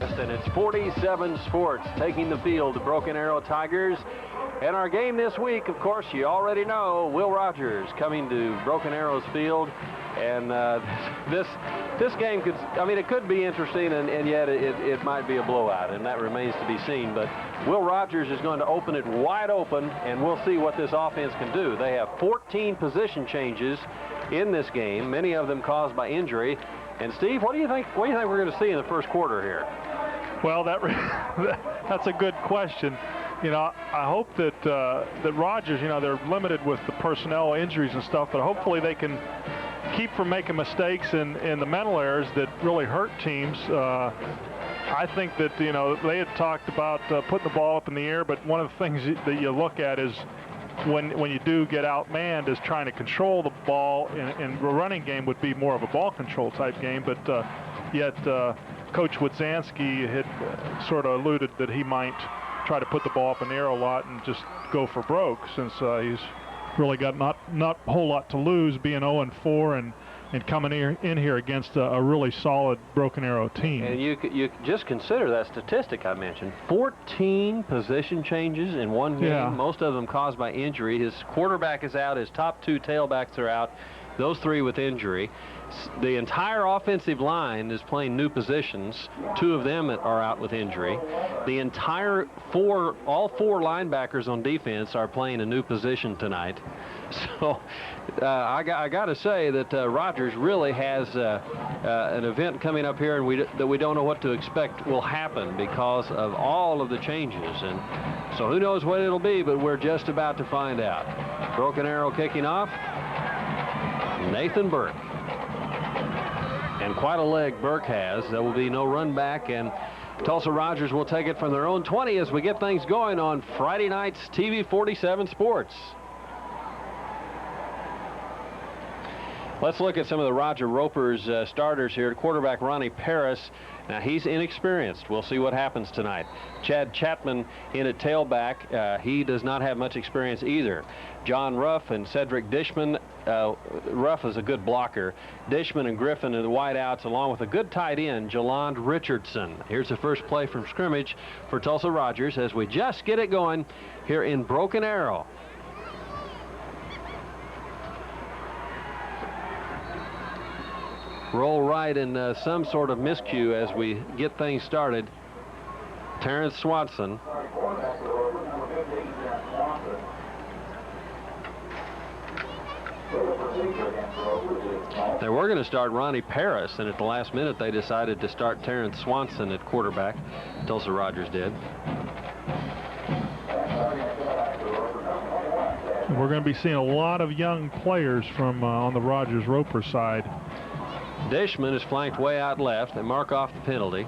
And it's 47 Sports taking the field, the Broken Arrow Tigers. And our game this week, of course, you already know, Will Rogers coming to Broken Arrow's field. And this game could, I mean, it could be interesting, and yet it might be a blowout, and that remains to be seen. But Will Rogers is going to open it wide open, and we'll see what this offense can do. They have 14 position changes in this game, many of them caused by injury. And Steve, what do you think we're going to see in the first quarter here? Well, that's a good question. You know, I hope that Rogers, you know, they're limited with the personnel injuries and stuff, but hopefully they can keep from making mistakes in the mental errors that really hurt teams. I think that, you know, they had talked about putting the ball up in the air, but one of the things that you look at is when you do get outmanned is trying to control the ball, and the running game would be more of a ball control type game, but yet Coach Wodzinski had sort of alluded that he might try to put the ball up in the air a lot and just go for broke, since he's really got not a whole lot to lose, being 0-4 and coming in here against a really solid Broken Arrow team. And you just consider that statistic I mentioned. 14 position changes in one game, yeah. Most of them caused by injury. His quarterback is out, his top two tailbacks are out, those three with injury. The entire offensive line is playing new positions. Two of them are out with injury. The entire all four linebackers on defense are playing a new position tonight. So I got to say that Rogers really has an event coming up here, and that we don't know what to expect will happen because of all of the changes. And so who knows what it'll be, but we're just about to find out. Broken Arrow kicking off. Nathan Burke. And quite a leg Burke has. There will be no run back, and Tulsa Rogers will take it from their own 20 as we get things going on Friday night's TV 47 Sports. Let's look at some of the Roger Roper's starters here. Quarterback Ronnie Paris. Now, he's inexperienced. We'll see what happens tonight. Chad Chapman in at tailback. He does not have much experience either. John Ruff and Cedric Dishman. Ruff is a good blocker. Dishman and Griffin are the wideouts, along with a good tight end, Jalond Richardson. Here's the first play from scrimmage for Tulsa Rogers as we just get it going here in Broken Arrow. Roll right in some sort of miscue as we get things started. Terrence Swanson. They were going to start Ronnie Paris, and at the last minute they decided to start Terrence Swanson at quarterback. Tulsa Rogers did. We're going to be seeing a lot of young players from on the Rogers Roper side. Dishman is flanked way out left. They mark off the penalty.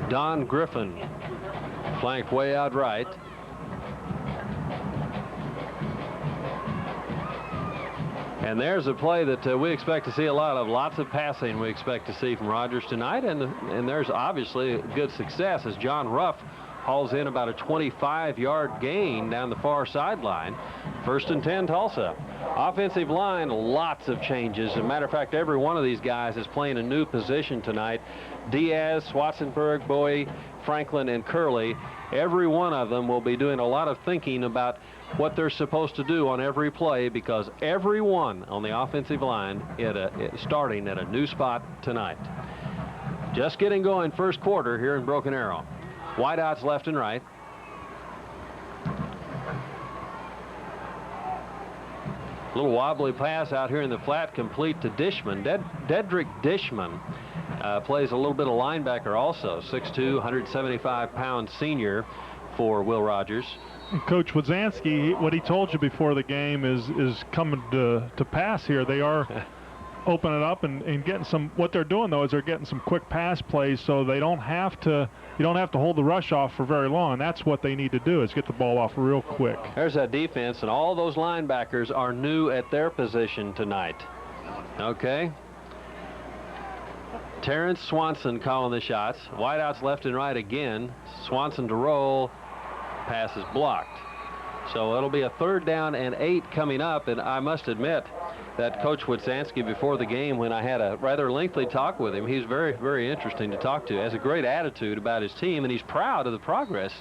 Don Griffin flanked way out right. And there's a play that we expect to see a lot of. Lots of passing we expect to see from Rogers tonight. And there's obviously good success as John Ruff hauls in about a 25-yard gain down the far sideline. 1st and 10, Tulsa. Offensive line, lots of changes. As a matter of fact, every one of these guys is playing a new position tonight. Diaz, Swatzenberg, Bowie, Franklin, and Curley. Every one of them will be doing a lot of thinking about what they're supposed to do on every play, because everyone on the offensive line starting at a new spot tonight. Just getting going first quarter here in Broken Arrow. Wideouts left and right. A little wobbly pass out here in the flat, complete to Dishman. Dedrick Dishman plays a little bit of linebacker also. 6'2", 175-pound senior for Will Rogers. Coach Wodzinski, what he told you before the game is coming to pass here. They are opening it up and getting some. What they're doing though is they're getting some quick pass plays, so they don't have to. You don't have to hold the rush off for very long. That's what they need to do, is get the ball off real quick. There's that defense, and all those linebackers are new at their position tonight. Okay. Terrence Swanson calling the shots. Wideouts left and right again. Swanson to roll. Pass is blocked. So it'll be a 3rd down and 8 coming up, and I must admit, that Coach Witsanski before the game when I had a rather lengthy talk with him. He's very, very interesting to talk to. Has a great attitude about his team, and he's proud of the progress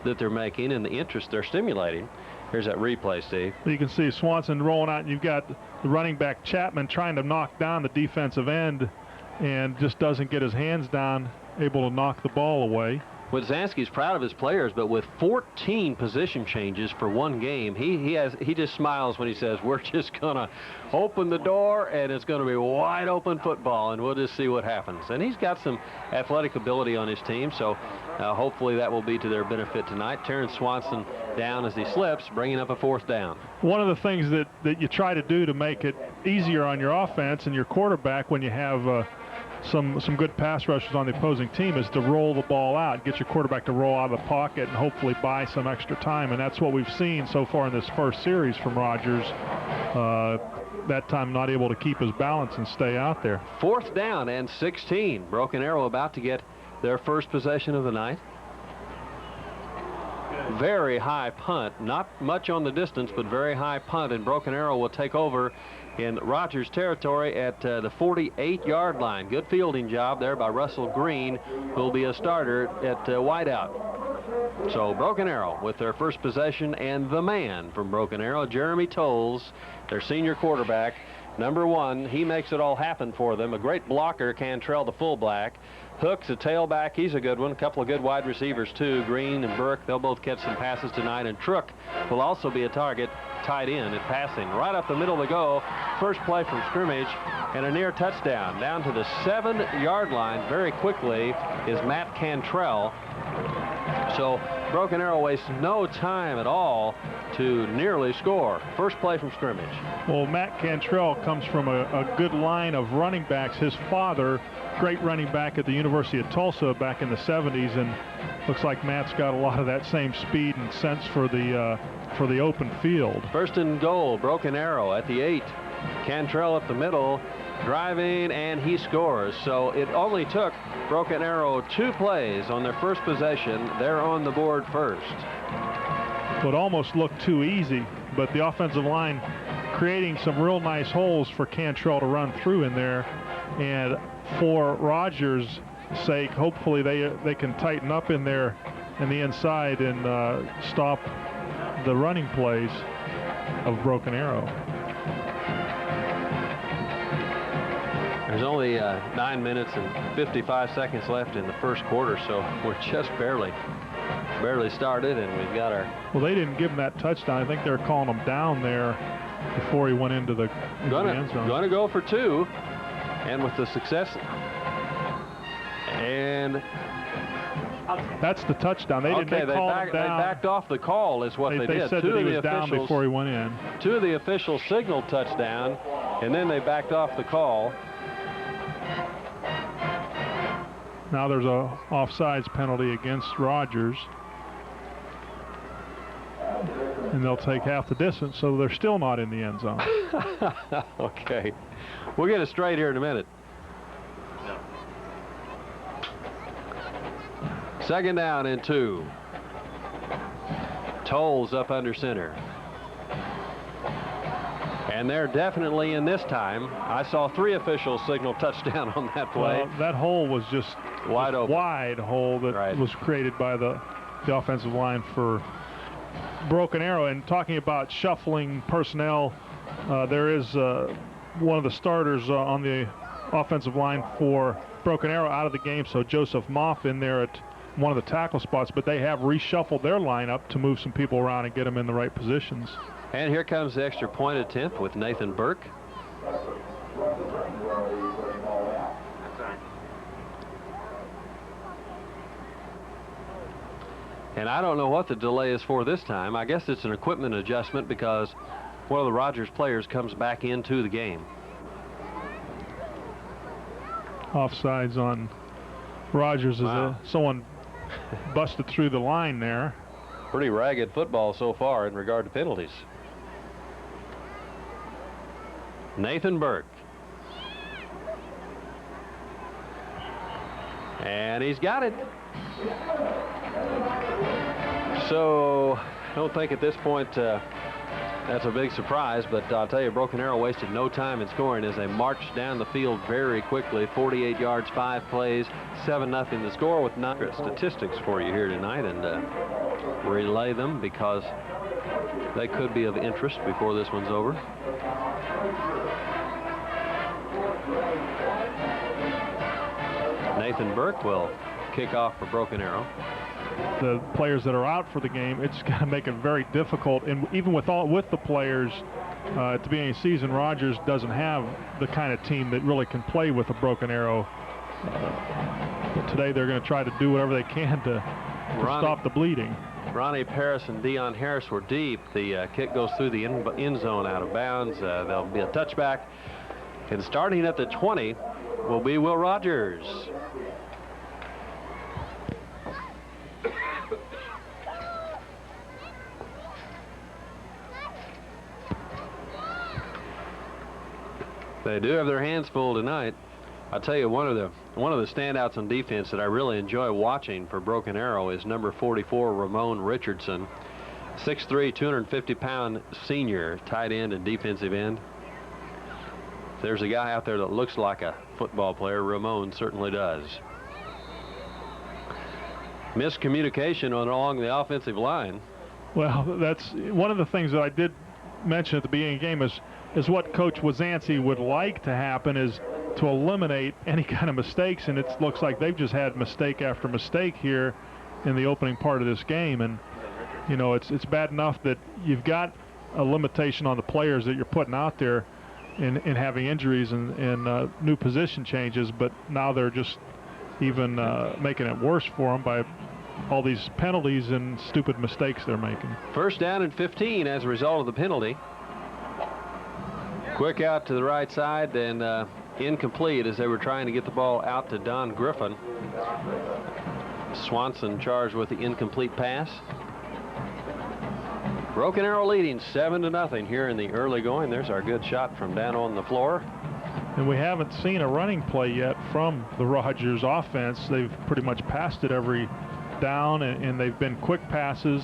that they're making and the interest they're stimulating. Here's that replay, Steve. You can see Swanson rolling out, and you've got the running back Chapman trying to knock down the defensive end and just doesn't get his hands down, able to knock the ball away. Witsanski's proud of his players, but with 14 position changes for one game, he just smiles when he says, we're just going to open the door, and it's going to be wide open football, and we'll just see what happens. And he's got some athletic ability on his team, so hopefully that will be to their benefit tonight. Terrence Swanson down as he slips, bringing up a 4th down. One of the things that you try to do to make it easier on your offense and your quarterback when you have some good pass rushers on the opposing team is to roll the ball out, get your quarterback to roll out of the pocket and hopefully buy some extra time. And that's what we've seen so far in this first series from Rogers. That time not able to keep his balance and stay out there. 4th down and 16. Broken Arrow about to get their first possession of the night. Very high punt, not much on the distance, but very high punt, and Broken Arrow will take over in Rogers territory at the 48-yard line. Good fielding job there by Russell Green, who will be a starter at wideout. So Broken Arrow with their first possession, and the man from Broken Arrow, Jeremy Tolles, their senior quarterback, number 1. He makes it all happen for them. A great blocker, Cantrell, the fullback. Hooks, a tailback, he's a good one. A couple of good wide receivers, too. Green and Burke, they'll both catch some passes tonight. And Trook will also be a target, tight end at passing. Right up the middle to go. First play from scrimmage, and a near touchdown. Down to the 7-yard line very quickly is Matt Cantrell. So Broken Arrow wastes no time at all to nearly score. First play from scrimmage. Well, Matt Cantrell comes from a good line of running backs. His father, great running back at the University of Tulsa back in the 70s, and looks like Matt's got a lot of that same speed and sense for the open field. First and goal, Broken Arrow at the 8. Cantrell up the middle, driving, and he scores. So it only took Broken Arrow 2 plays on their first possession. They're on the board first. It almost looked too easy, but the offensive line creating some real nice holes for Cantrell to run through in there. And for Rogers' sake, hopefully they can tighten up in there in the inside and stop the running plays of Broken Arrow. There's only 9 minutes and 55 seconds left in the first quarter, so we're just barely started, and we've got our... Well, they didn't give him that touchdown. I think they were calling him down there before he went into the end zone. Going to go for 2, and with the success... And... That's the touchdown. They didn't call him down. They backed off the call is what they did. They said that he was down before he went in. 2 of the officials signaled touchdown, and then they backed off the call. Now there's a offsides penalty against Rogers. And they'll take half the distance, so they're still not in the end zone. Okay. We'll get it straight here in a minute. Second down and 2. Tolles up under center. And they're definitely in this time. I saw 3 officials signal touchdown on that play. Well, that hole was just wide open. Wide hole that was created by the offensive line for Broken Arrow. And talking about shuffling personnel, there is one of the starters on the offensive line for Broken Arrow out of the game, so Joseph Moff in there at one of the tackle spots, but they have reshuffled their lineup to move some people around and get them in the right positions. And here comes the extra point attempt with Nathan Burke. And I don't know what the delay is for this time. I guess it's an equipment adjustment because one of the Rogers players comes back into the game. Offsides on Rogers. Wow. Someone busted through the line there. Pretty ragged football so far in regard to penalties. Nathan Burke. And he's got it. So I don't think at this point That's a big surprise, but I'll tell you, Broken Arrow wasted no time in scoring as they marched down the field very quickly. 48 yards, 5 plays, 7-0 the score, with 9 statistics for you here tonight, and relay them because they could be of interest before this one's over. Nathan Burke will kick off for Broken Arrow. The players that are out for the game, it's going to make it very difficult. And even with the players at the beginning of the season, Rogers doesn't have the kind of team that really can play with a Broken Arrow. But today they're going to try to do whatever they can to stop the bleeding. Ronnie Paris and Dion Harris were deep. The kick goes through the end zone out of bounds. There'll be a touchback. And starting at the 20 will be Will Rogers. They do have their hands full tonight. I'll tell you, one of the standouts on defense that I really enjoy watching for Broken Arrow is number 44, Ramon Richardson, 6'3", 250-pound senior tight end and defensive end. If there's a guy out there that looks like a football player, Ramon certainly does. Miscommunication along the offensive line. Well, that's one of the things that I did mention at the beginning of the game is what Coach Wazanski would like to happen is to eliminate any kind of mistakes, and it looks like they've just had mistake after mistake here in the opening part of this game. And you know, it's bad enough that you've got a limitation on the players that you're putting out there in having injuries and new position changes, but now they're just even making it worse for them by all these penalties and stupid mistakes they're making. First down and 15 as a result of the penalty. Quick out to the right side and incomplete as they were trying to get the ball out to Don Griffin. Swanson charged with the incomplete pass. Broken Arrow leading 7-0 here in the early going. There's our good shot from down on the floor. And we haven't seen a running play yet from the Rogers offense. They've pretty much passed it every down, and they've been quick passes,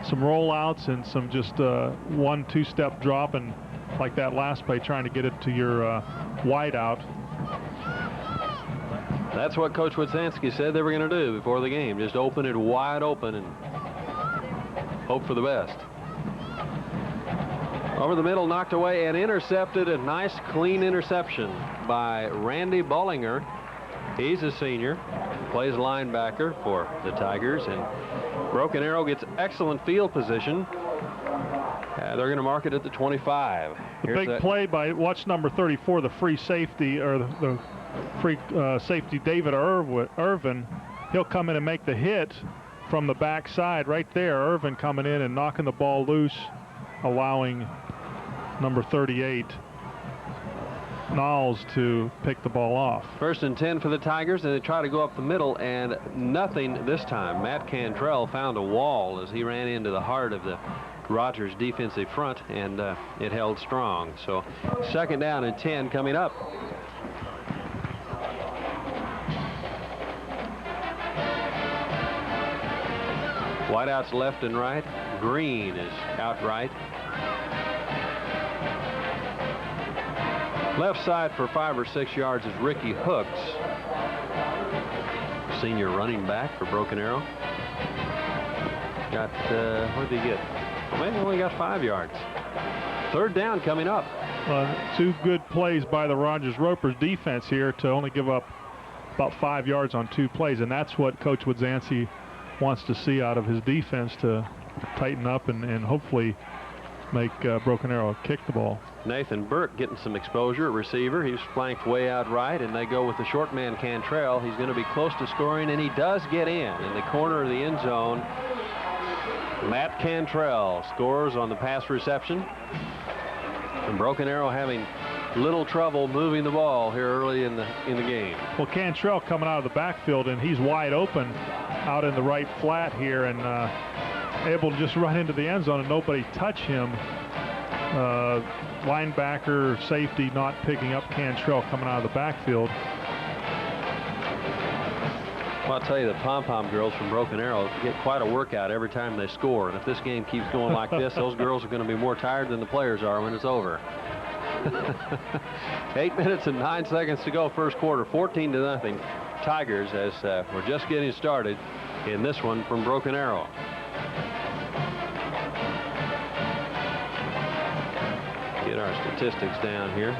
some rollouts, and some just 1-2 step drop, and like that last play trying to get it to your wide out. That's what Coach Wazanski said they were going to do before the game. Just open it wide open and hope for the best. Over the middle, knocked away and intercepted. A nice clean interception by Randy Bollinger. He's a senior, plays linebacker for the Tigers, and Broken Arrow gets excellent field position. They're going to mark it at the 25. The big play by, watch number 34, the free safety, or the free safety, David Irvin. He'll come in and make the hit from the backside right there. Irvin coming in and knocking the ball loose, allowing number 38, Knowles, to pick the ball off. First and 10 for the Tigers, and they try to go up the middle, and nothing this time. Matt Cantrell found a wall as he ran into the heart of the Rogers defensive front, and it held strong. So second down and 10 coming up. Wideouts left and right. Green is out right. Left side for 5 or 6 yards is Ricky Hooks, senior running back for Broken Arrow. Got, what did he get? Well, he only got 5 yards. Third down coming up. 2 good plays by the Rogers Ropers defense here to only give up about 5 yards on 2 plays, and that's what Coach Wazanski wants to see out of his defense, to tighten up and hopefully make Broken Arrow kick the ball. Nathan Burke getting some exposure, receiver. He's flanked way out right, and they go with the short man Cantrell. He's going to be close to scoring, and he does get in the corner of the end zone. Matt Cantrell scores on the pass reception. And Broken Arrow having little trouble moving the ball here early in the game. Well, Cantrell coming out of the backfield, and he's wide open out in the right flat here, and able to just run into the end zone and nobody touch him. Linebacker, safety not picking up Cantrell coming out of the backfield. Well, I'll tell you, the pom-pom girls from Broken Arrow get quite a workout every time they score. And if this game keeps going like this, those girls are going to be more tired than the players are when it's over. 8 minutes and 9 seconds to go, first quarter, 14-0. Tigers, as we're just getting started in this one from Broken Arrow. Get our statistics down here.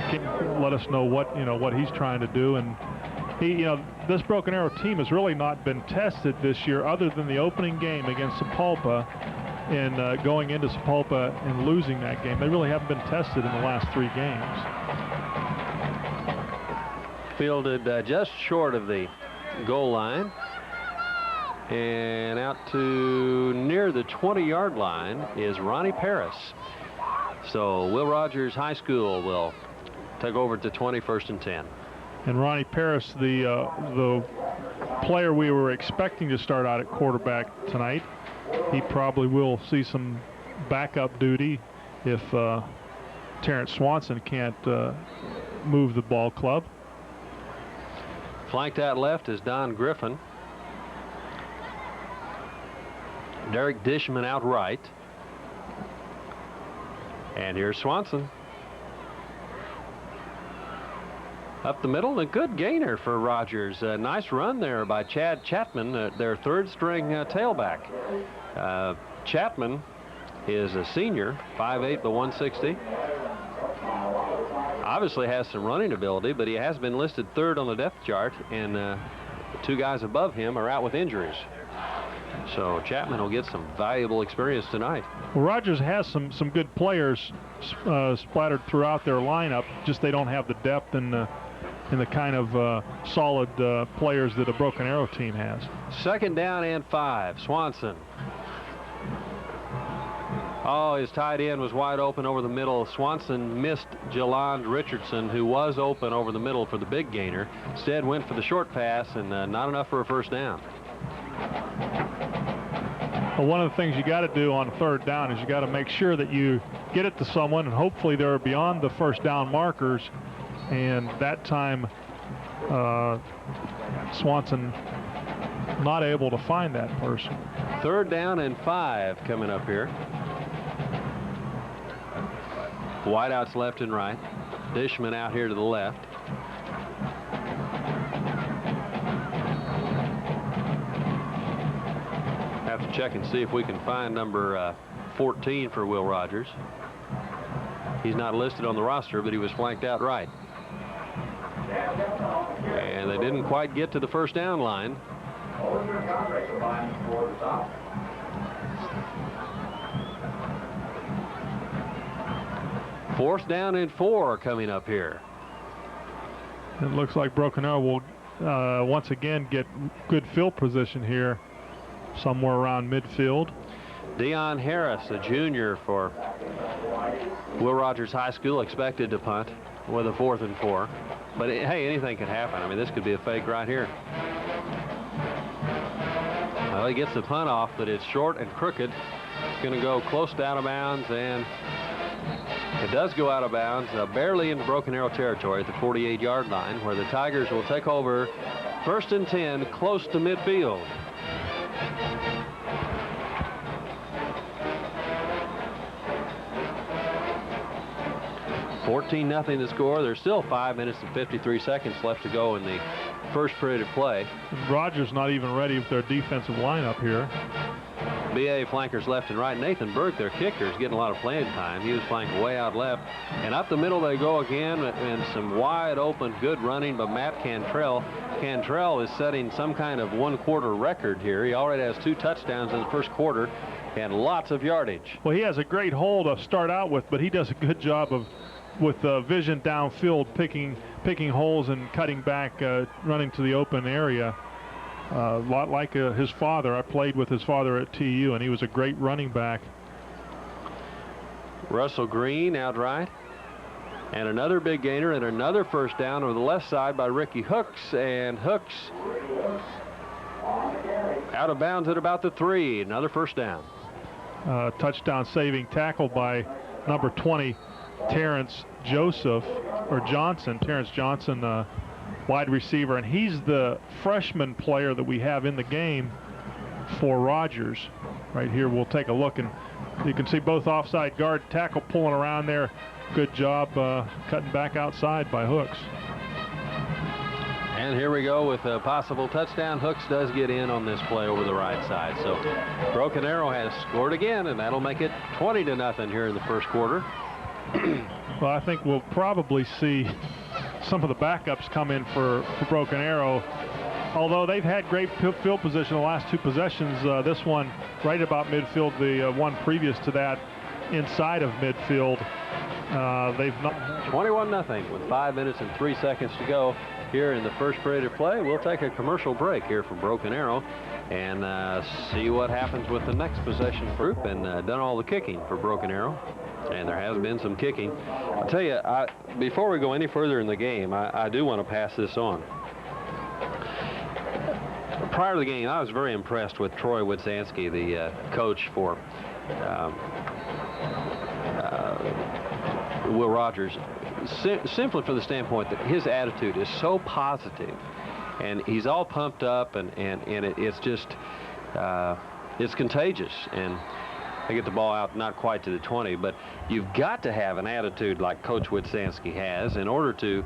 Can let us know what he's trying to do. And this Broken Arrow team has really not been tested this year, other than the opening game against Sapulpa, and going into Sapulpa and losing that game. They really haven't been tested in the last 3 games. Fielded just short of the goal line, and out to near the 20-yard line is Ronnie Paris. So Will Rogers High School will take over to 20, 1st and 10. And Ronnie Paris, the player we were expecting to start out at quarterback tonight, he probably will see some backup duty if Terrence Swanson can't move the ball club. Flanked out left is Don Griffin. Derek Dishman out right. And here's Swanson. Up the middle, a good gainer for Rogers. A nice run there by Chad Chapman, their 3rd-string tailback. Chapman is a senior, 5'8", but 160. Obviously has some running ability, but he has been listed 3rd on the depth chart, and the 2 guys above him are out with injuries. So Chapman will get some valuable experience tonight. Well, Rogers has some good players splattered throughout their lineup, just they don't have the depth and the kind of solid players that a Broken Arrow team has. 2nd down and 5. Swanson. Oh, his tight end was wide open over the middle. Swanson missed Jaland Richardson, who was open over the middle for the big gainer. Instead went for the short pass, and not enough for a 1st down. Well, one of the things you got to do on 3rd down is you got to make sure that you get it to someone, and hopefully they're beyond the 1st down markers. And that time, Swanson not able to find that person. 3rd down and 5 coming up here. Wideouts left and right. Dishman out here to the left. Have to check and see if we can find number 14 for Will Rogers. He's not listed on the roster, but he was flanked out right. And they didn't quite get to the 1st down line. 4th down and 4 coming up here. It looks like Broken Arrow will once again get good field position here, somewhere around midfield. Deion Harris, a junior for Will Rogers High School, expected to punt with a 4th and 4. But hey, anything can happen. I mean, this could be a fake right here. Well, he gets the punt off, but it's short and crooked. It's going to go close to out of bounds, and it does go out of bounds, barely into Broken Arrow territory at the 48-yard line, where the Tigers will take over 1st and 10, close to midfield. $14-0 the score. There's still 5 minutes and 53 seconds left to go in the first period of play. Rogers not even ready with their defensive lineup here. BA flankers left and right. Nathan Burke, their kicker, is getting a lot of playing time. He was flanked way out left. And up the middle they go again, and some wide open, good running by Matt Cantrell. Cantrell is setting some kind of 1-quarter record here. He already has 2 touchdowns in the first quarter and lots of yardage. Well, he has a great hole to start out with, but he does a good job of with vision downfield, picking holes and cutting back, running to the open area. A lot like his father. I played with his father at TU, and he was a great running back. Russell Green out right. And another big gainer and another 1st down over the left side by Ricky Hooks. And Hooks out of bounds at about the 3. Another 1st down. Touchdown saving tackle by number 20, Terrence Johnson. Terrence Johnson wide receiver, and he's the freshman player that we have in the game for Rogers. Right here, we'll take a look, and you can see both offside guard tackle pulling around there. Good job cutting back outside by Hooks. And here we go with a possible touchdown. Hooks does get in on this play over the right side. So Broken Arrow has scored again, and that'll make it 20-0 here in the first quarter. Well, I think we'll probably see some of the backups come in for Broken Arrow. Although they've had great field position the last two possessions, this one right about midfield, the one previous to that inside of midfield. They've not. 21-0 with 5 minutes and 3 seconds to go here in the first period of play. We'll take a commercial break here from Broken Arrow and see what happens with the next possession group, and done all the kicking for Broken Arrow, and there has been some kicking. I'll tell you, before we go any further in the game, I do want to pass this on. Prior to the game, I was very impressed with Troy Witsanski, the coach for Will Rogers, simply from the standpoint that his attitude is so positive, and he's all pumped up, and it's just it's contagious. And they get the ball out not quite to the 20, but you've got to have an attitude like Coach Witsanski has in order to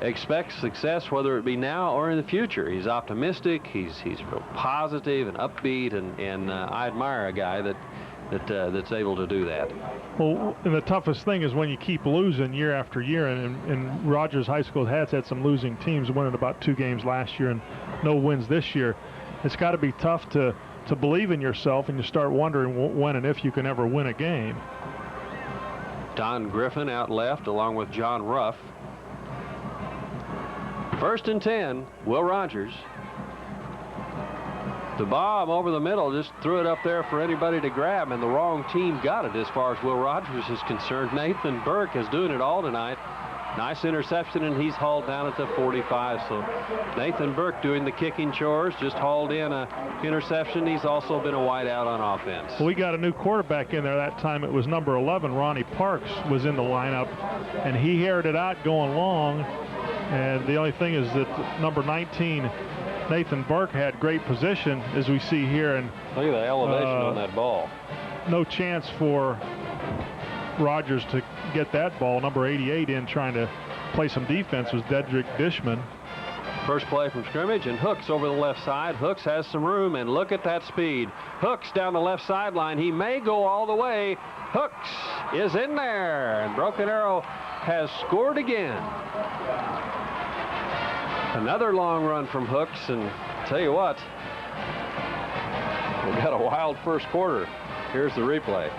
expect success, whether it be now or in the future. He's optimistic, he's real positive and upbeat, and I admire a guy that's able to do that. Well, and the toughest thing is when you keep losing year after year, and Rogers High School has had some losing teams, winning about 2 games last year and no wins this year. It's got to be tough to believe in yourself, and you start wondering when and if you can ever win a game. Don Griffin out left along with John Ruff. 1st and 10, Will Rogers. The bomb over the middle, just threw it up there for anybody to grab, and the wrong team got it as far as Will Rogers is concerned. Nathan Burke is doing it all tonight. Nice interception, and he's hauled down at the 45. So Nathan Burke doing the kicking chores, just hauled in a interception. He's also been a wide out on offense. Well, we got a new quarterback in there. That time it was number 11, Ronnie Parks, was in the lineup, and he aired it out going long. And the only thing is that number 19, Nathan Burke, had great position, as we see here. And look at the elevation on that ball. No chance for Rogers to get that ball. Number 88 in trying to play some defense was Dedrick Dishman. First play from scrimmage, and Hooks over the left side. Hooks has some room, and look at that speed. Hooks down the left sideline. He may go all the way. Hooks is in there, and Broken Arrow has scored again. Another long run from Hooks, and tell you what, we got a wild first quarter. Here's the replay.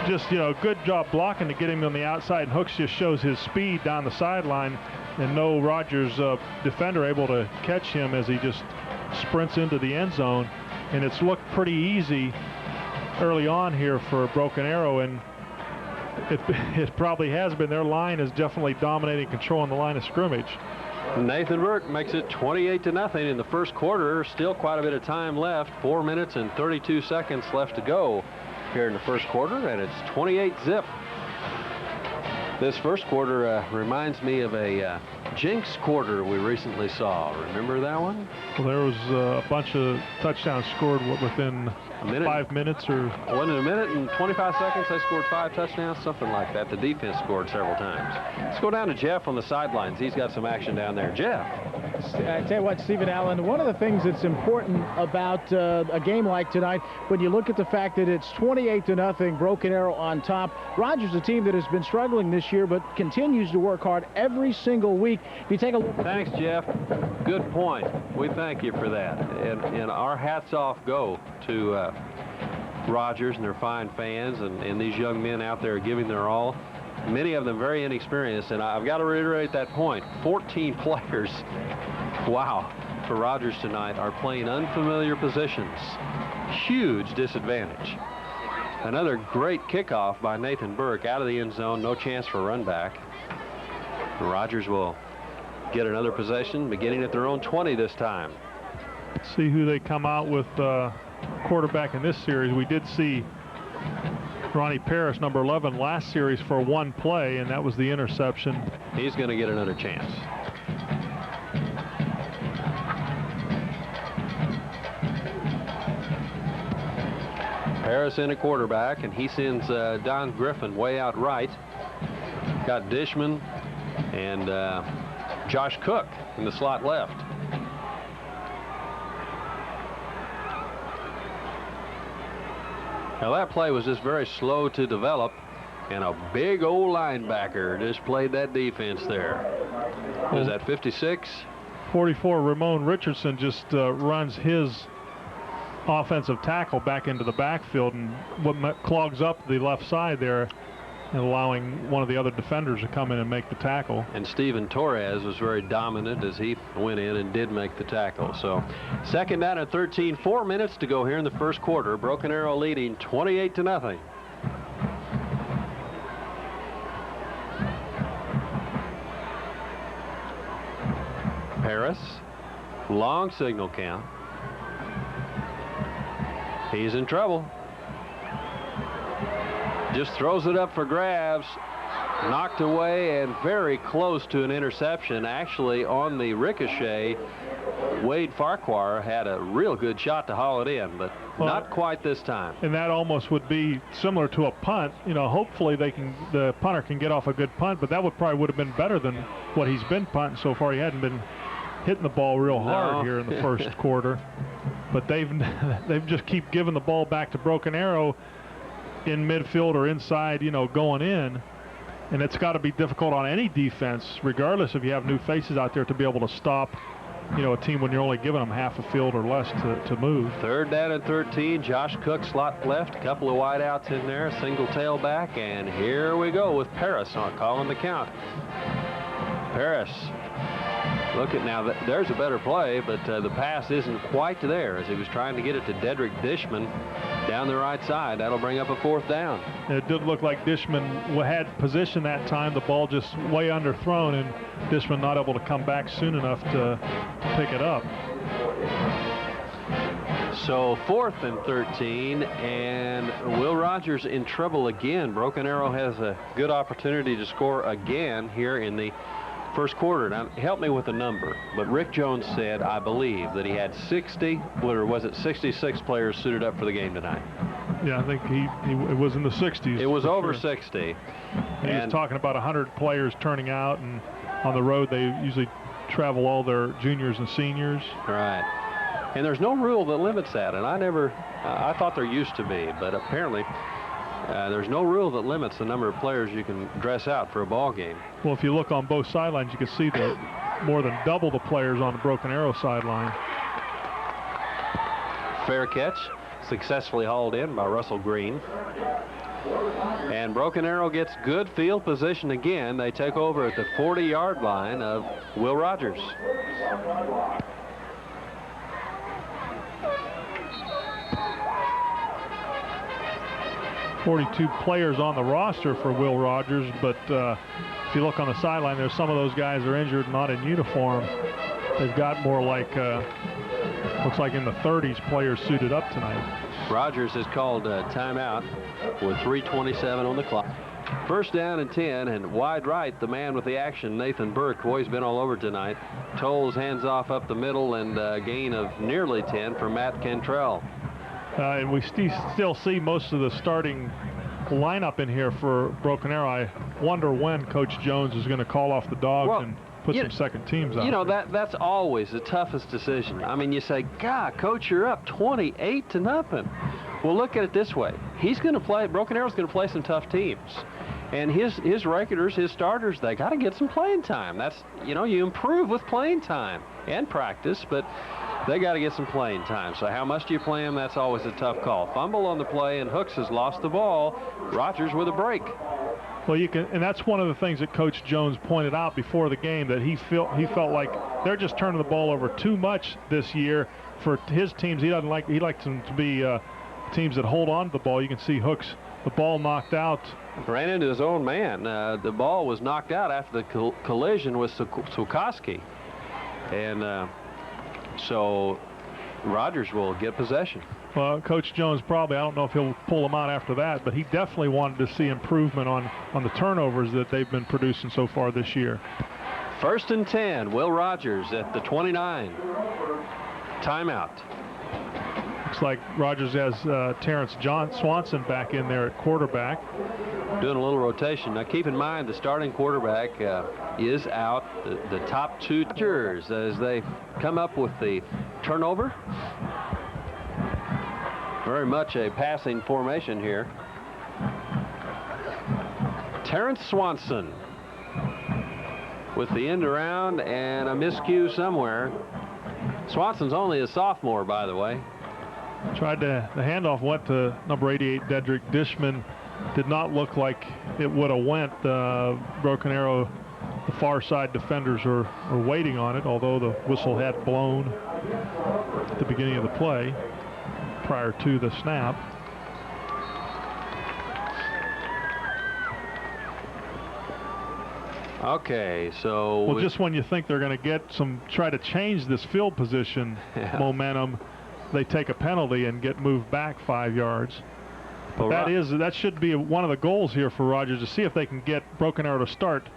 Just, good job blocking to get him on the outside, and Hooks just shows his speed down the sideline, and no Rogers defender able to catch him as he just sprints into the end zone. And it's looked pretty easy early on here for Broken Arrow, and it probably has been. Their line is definitely dominating, controlling the line of scrimmage. Nathan Burke makes it 28-0 in the first quarter. Still quite a bit of time left. 4 minutes and 32 seconds left to go here in the first quarter, and it's 28-0. This first quarter reminds me of a jinx quarter we recently saw. Remember that one? Well, there was a bunch of touchdowns scored within 5 minutes, or in a minute and 25 seconds they scored 5 touchdowns, something like that. The defense scored several times. Let's go down to Jeff on the sidelines. He's got some action down there. Jeff. I tell you what, Stephen Allen, one of the things that's important about a game like tonight, when you look at the fact that it's 28-0, Broken Arrow on top. Rogers, a team that has been struggling this year, but continues to work hard every single week. If you take a look. Thanks, Jeff. Good point. We thank you for that. And our hats off go to Rogers and their fine fans, and these young men out there giving their all. Many of them very inexperienced, and I've got to reiterate that point. 14 players, wow, for Rogers tonight are playing unfamiliar positions. Huge disadvantage. Another great kickoff by Nathan Burke out of the end zone. No chance for a run back. Rogers will get another possession, beginning at their own 20 this time. See who they come out with quarterback in this series. We did see Ronnie Parrish, number 11, last series for one play, and that was the interception. He's going to get another chance. Paris in at quarterback, and he sends Don Griffin way out right. Got Dishman and Josh Cook in the slot left. Now that play was just very slow to develop, and a big old linebacker just played that defense there. Was that 56? 44, Ramon Richardson just runs his offensive tackle back into the backfield, and what clogs up the left side there and allowing one of the other defenders to come in and make the tackle. And Steven Torres was very dominant as he went in and did make the tackle. So second down and 13, 4 minutes to go here in the first quarter. Broken Arrow leading 28-0. Paris, long signal count. He's in trouble. Just throws it up for grabs, knocked away and very close to an interception. Actually, on the ricochet, Wade Farquhar had a real good shot to haul it in, but not quite this time. And that almost would be similar to a punt. You know, hopefully the punter can get off a good punt, but that would have been better than what he's been punting so far. He hadn't been hitting the ball real hard here in the first quarter, but they've just keep giving the ball back to Broken Arrow in midfield or inside, you know, going in, and it's got to be difficult on any defense, regardless if you have new faces out there, to be able to stop, you know, a team when you're only giving them half a field or less to move. Third down and 13. Josh Cook slot left, a couple of wideouts in there, single tailback, and here we go with Paris on calling the count. Paris. Look at now, there's a better play, but the pass isn't quite there as he was trying to get it to Dedrick Dishman down the right side. That'll bring up a fourth down. It did look like Dishman had position that time. The ball just way underthrown, and Dishman not able to come back soon enough to pick it up. So 4th and 13, and Will Rogers in trouble again. Broken Arrow has a good opportunity to score again here in the first quarter. Now, help me with the number, but Rick Jones said, I believe, that he had 60, or was it 66 players suited up for the game tonight? Yeah, I think it was in the 60s. It was over 60. He was talking about 100 players turning out, and on the road they usually travel all their juniors and seniors. Right. And there's no rule that limits that, and I thought there used to be, but apparently there's no rule that limits the number of players you can dress out for a ball game. Well, if you look on both sidelines, you can see that more than double the players on the Broken Arrow sideline. Fair catch, successfully hauled in by Russell Green. And Broken Arrow gets good field position again. They take over at the 40-yard line of Will Rogers. .42 players on the roster for Will Rogers, but if you look on the sideline, there's some of those guys are injured, not in uniform. They've got more like, looks like in the 30s players suited up tonight. Rogers has called a timeout with 3:27 on the clock. First down and 10, and wide right, the man with the action, Nathan Burke, boy, he's been all over tonight. Tolles hands off up the middle, and a gain of nearly 10 for Matt Cantrell. And we still see most of the starting lineup in here for Broken Arrow. I wonder when Coach Jones is going to call off the dogs and put some second teams out. You know, that's always the toughest decision. I mean, you say, God, Coach, you're up 28-0. Well, look at it this way. He's going to play, Broken Arrow's going to play some tough teams. And his regulars, his starters, they got to get some playing time. That's, you know, you improve with playing time and practice, but they got to get some playing time. So how much do you play them? That's always a tough call. Fumble on the play, and Hooks has lost the ball. Rogers with a break. Well, and that's one of the things that Coach Jones pointed out before the game, that he felt like they're just turning the ball over too much this year for his teams. He likes them to be teams that hold on to the ball. You can see Hooks, the ball knocked out. Ran into his own man. The ball was knocked out after the collision with Sukoski. And so Rogers will get possession. Well, Coach Jones probably, I don't know if he'll pull them out after that, but he definitely wanted to see improvement on the turnovers that they've been producing so far this year. 1st and 10, Will Rogers at the 29. Timeout. Looks like Rogers has Terrence Swanson back in there at quarterback. Doing a little rotation. Now keep in mind the starting quarterback is out. The top two jurors as they come up with the turnover. Very much a passing formation here. Terrence Swanson with the end around and a miscue somewhere. Swanson's only a sophomore, by the way. Tried the handoff went to number 88, Dedrick Dishman. Did not look like it would have went. Broken Arrow, the far side defenders are waiting on it, although the whistle had blown at the beginning of the play prior to the snap. Okay, so... Well, just when you think they're going to try to change this field position momentum, they take a penalty and get moved back 5 yards. Well, that should be one of the goals here for Rogers, to see if they can get Broken Arrow to start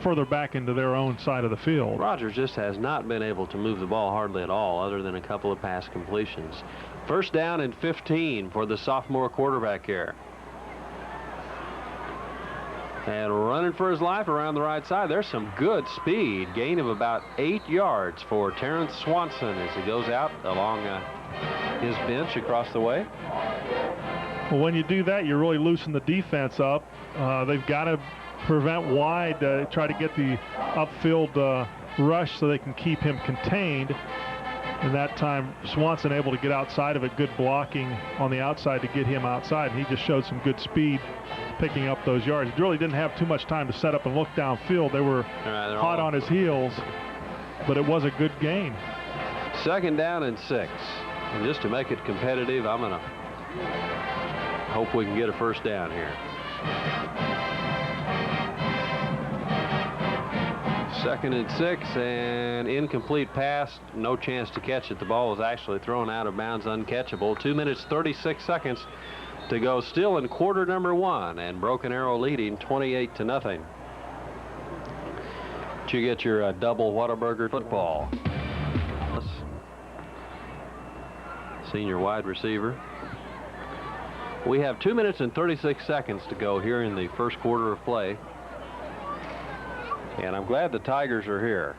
further back into their own side of the field. Rogers just has not been able to move the ball hardly at all, other than a couple of pass completions. First down and 15 for the sophomore quarterback here. And running for his life around the right side. There's some good speed. Gain of about 8 yards for Terrence Swanson as he goes out along his bench across the way. Well, when you do that, you really loosen the defense up. They've got to prevent wide, try to get the upfield rush so they can keep him contained. And that time, Swanson able to get outside of it. Good blocking on the outside to get him outside. And he just showed some good speed picking up those yards. He really didn't have too much time to set up and look downfield. They were hot on his heels, but it was a good gain. Second down and 6. And just to make it competitive, I'm going to hope we can get a first down here. Second and 6, and incomplete pass. No chance to catch it. The ball was actually thrown out of bounds, uncatchable. 2 minutes, 36 seconds to go. Still in quarter number 1, and Broken Arrow leading 28-0. Did you get your double Whataburger football? Senior wide receiver. We have 2 minutes and 36 seconds to go here in the first quarter of play. And I'm glad the Tigers are here.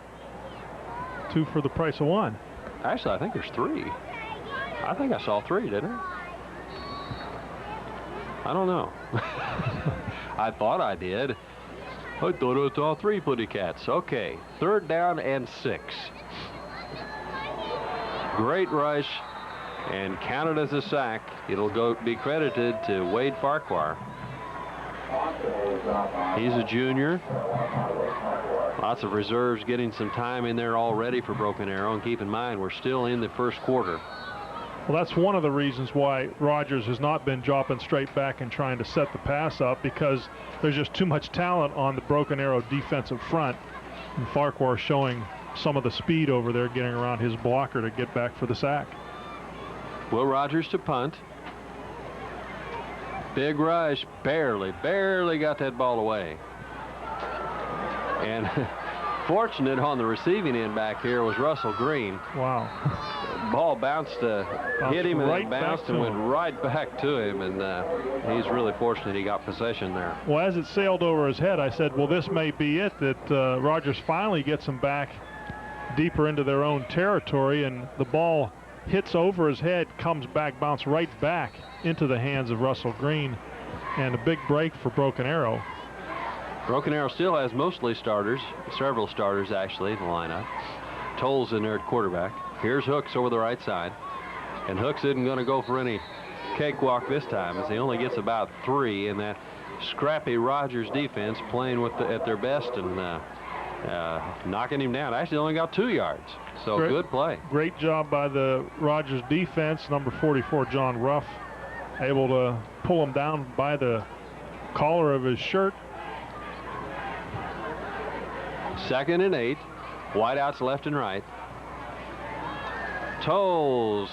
2 for the price of 1. Actually, I think there's 3. I think I saw 3, didn't I? I don't know. I thought I did. I thought I saw 3 Putty Cats. Okay, third down and 6. Great rush and counted as a sack. It'll be credited to Wade Farquhar. He's a junior. Lots of reserves getting some time in there already for Broken Arrow. And keep in mind, we're still in the first quarter. Well, that's one of the reasons why Rogers has not been dropping straight back and trying to set the pass up, because there's just too much talent on the Broken Arrow defensive front. And Farquhar showing some of the speed over there, getting around his blocker to get back for the sack. Will Rogers to punt. Big rush, barely got that ball away. And fortunate on the receiving end back here was Russell Green. Wow. Ball bounced, hit him right and bounced and went right back to him. And he's really fortunate he got possession there. Well, as it sailed over his head, I said, well, this may be it, that Rogers finally gets him back deeper into their own territory. And the ball hits over his head, comes back, bounce right back into the hands of Russell Green, and a big break for Broken Arrow. Broken Arrow still has mostly starters, several starters actually in the lineup. Tolles in there at quarterback. Here's Hooks over the right side, and Hooks isn't going to go for any cakewalk this time, as he only gets about 3 in that scrappy Rogers defense playing at their best and knocking him down. Actually only got 2 yards. So good play. Great job by the Rogers defense. Number 44, John Ruff, able to pull him down by the collar of his shirt. Second and 8. Wideouts left and right. Tolles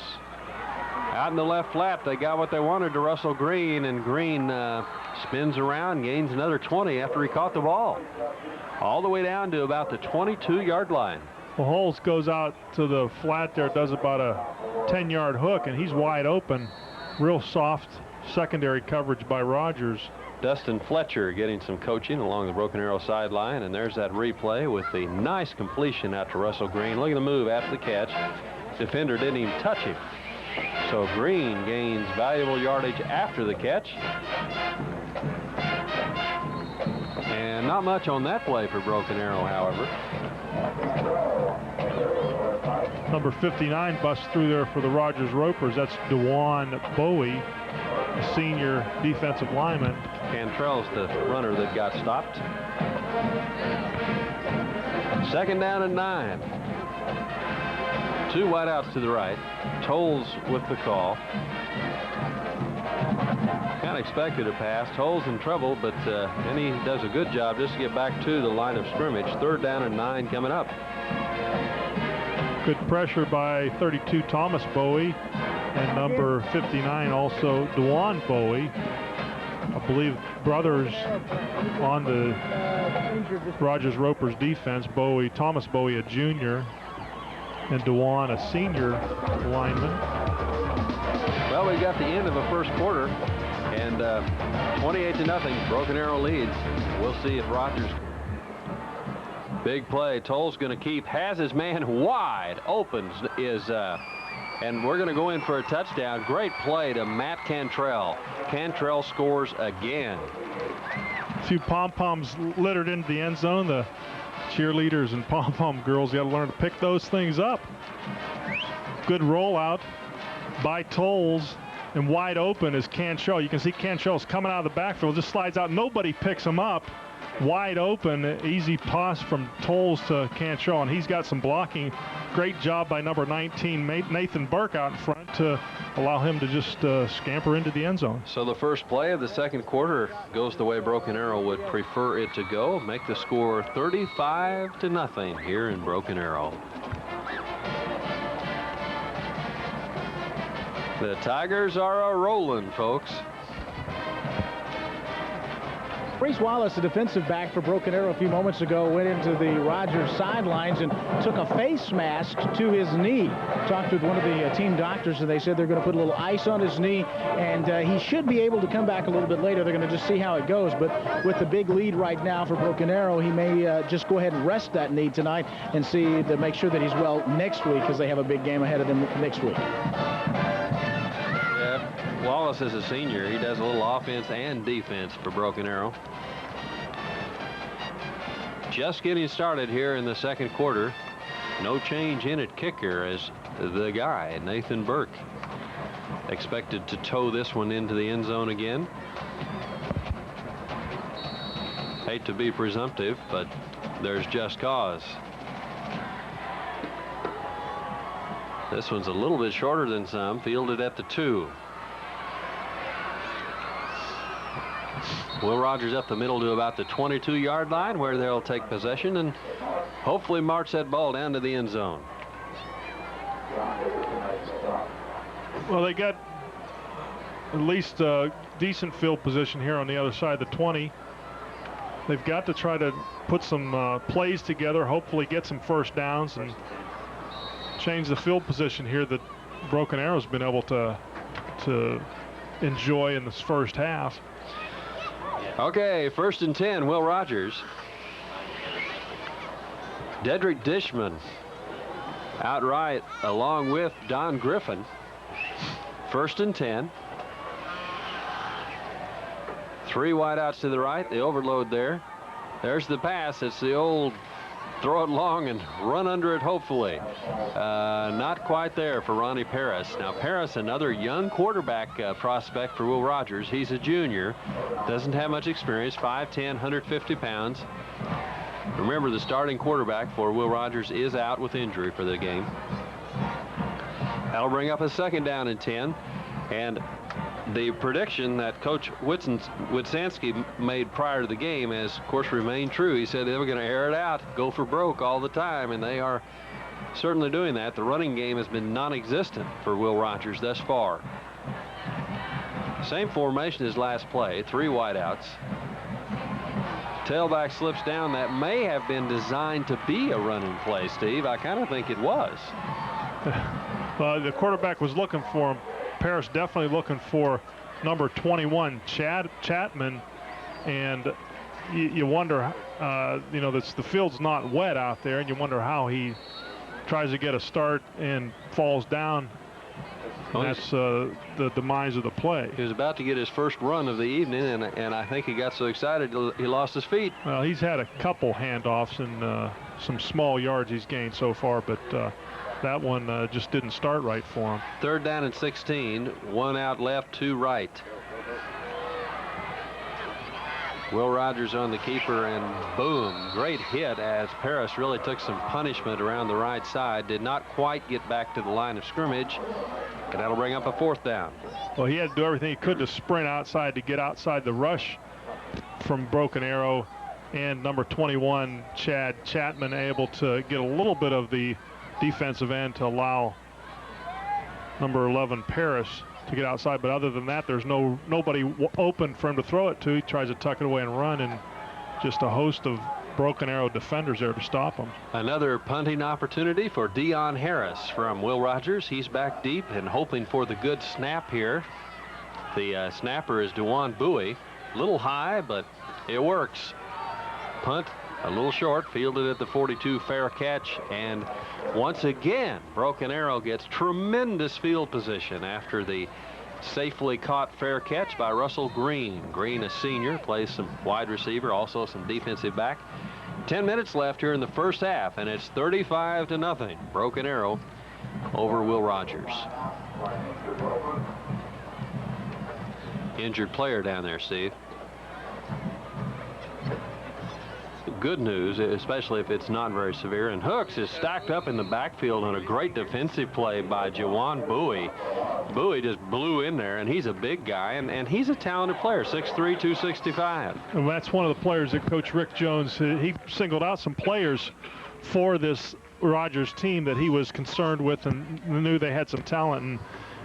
out in the left flat. They got what they wanted to Russell Green, and Green spins around, gains another 20 after he caught the ball. All the way down to about the 22-yard line. Well, Holmes goes out to the flat there, does about a 10-yard hook, and he's wide open. Real soft secondary coverage by Rogers. Dustin Fletcher getting some coaching along the Broken Arrow sideline, and there's that replay with the nice completion out to Russell Green. Look at the move after the catch. Defender didn't even touch him. So Green gains valuable yardage after the catch. And not much on that play for Broken Arrow, however. Number 59 busts through there for the Rogers Ropers. That's DeJuan Bowie, a senior defensive lineman. Cantrell's the runner that got stopped. Second down and 9. 2 wideouts to the right. Tolles with the call. Kind of expected a pass. Tolles in trouble, but and he does a good job just to get back to the line of scrimmage. Third down and 9 coming up. Good pressure by 32 Thomas Bowie, and number 59 also DeJuan Bowie. I believe brothers on the Rogers Ropers defense. Bowie, Thomas Bowie, a junior, and DeJuan, a senior lineman. Well, we got the end of the first quarter, and 28-0. Broken Arrow leads. We'll see if Rogers. Big play. Tolles going to keep. Has his man wide open. And we're going to go in for a touchdown. Great play to Matt Cantrell. Cantrell scores again. A few pom-poms littered into the end zone. The cheerleaders and pom-pom girls got to learn to pick those things up. Good rollout by Tolles, and wide open is Cantrell. You can see Cantrell's coming out of the backfield, just slides out. Nobody picks him up. Wide open, easy pass from Tolles to Cantrell, and he's got some blocking. Great job by number 19, Nathan Burke, out in front to allow him to just scamper into the end zone. So the first play of the second quarter goes the way Broken Arrow would prefer it to go. Make the score 35-0 here in Broken Arrow. The Tigers are a-rolling, folks. Reese Wallace, the defensive back for Broken Arrow a few moments ago, went into the Rogers sidelines and took a face mask to his knee. Talked with one of the team doctors, and they said they're going to put a little ice on his knee, and he should be able to come back a little bit later. They're going to just see how it goes. But with the big lead right now for Broken Arrow, he may just go ahead and rest that knee tonight and see to make sure that he's well next week, because they have a big game ahead of them next week. Wallace is a senior. He does a little offense and defense for Broken Arrow. Just getting started here in the second quarter. No change in at kicker as the guy, Nathan Burke, expected to tow this one into the end zone again. Hate to be presumptive, but there's just cause. This one's a little bit shorter than some, fielded at the 2. Will Rogers up the middle to about the 22-yard line, where they'll take possession and hopefully march that ball down to the end zone. Well, they got at least a decent field position here on the other side of the 20. They've got to try to put some plays together, hopefully get some first downs and change the field position here that Broken Arrow's been able to enjoy in this first half. Okay, 1st and 10, Will Rogers. Dedrick Dishman outright along with Don Griffin. 1st and 10. 3 wideouts to the right. The overload there. There's the pass. It's the old throw it long and run under it, hopefully. Not quite there for Ronnie Paris. Now, Paris, another young quarterback prospect for Will Rogers. He's a junior. Doesn't have much experience. 5'10", 150 pounds. Remember, the starting quarterback for Will Rogers is out with injury for the game. That'll bring up a 2nd down and 10. And the prediction that Coach Witsanski made prior to the game has, of course, remained true. He said they were going to air it out, go for broke all the time, and they are certainly doing that. The running game has been non-existent for Will Rogers thus far. Same formation as last play, 3 wideouts. Tailback slips down. That may have been designed to be a running play, Steve. I kind of think it was. The quarterback was looking for him. Paris definitely looking for number 21, Chapman, and you wonder, you know, the field's not wet out there, and you wonder how he tries to get a start and falls down. And that's the demise of the play. He was about to get his first run of the evening, and I think he got so excited he lost his feet. Well, he's had a couple handoffs and some small yards he's gained so far, but that one just didn't start right for him. 3rd down and 16. 1 out left, 2 right. Will Rogers on the keeper, and boom, great hit as Paris really took some punishment around the right side. Did not quite get back to the line of scrimmage, and that'll bring up a 4th down. Well, he had to do everything he could to sprint outside to get outside the rush from Broken Arrow, and number 21, Chapman, able to get a little bit of the defensive end to allow number 11, Paris, to get outside. But other than that, there's nobody open for him to throw it to. He tries to tuck it away and run, and just a host of Broken Arrow defenders there to stop him. Another punting opportunity for Dion Harris from Will Rogers. He's back deep and hoping for the good snap here. The snapper is Dewan Bowie. A little high, but it works. Punt a little short, fielded at the 42, fair catch, and once again Broken Arrow gets tremendous field position after the safely caught fair catch by Russell Green. Green, a senior, plays some wide receiver, also some defensive back. 10 minutes left here in the first half, and it's 35-0. Broken Arrow over Will Rogers. Injured player down there, Steve. Good news, especially if it's not very severe. And Hooks is stacked up in the backfield on a great defensive play by Jawan Bowie. Bowie just blew in there, and he's a big guy, and he's a talented player, 6'3", 265. And that's one of the players that Coach Rick Jones, he singled out some players for this Rogers team that he was concerned with and knew they had some talent,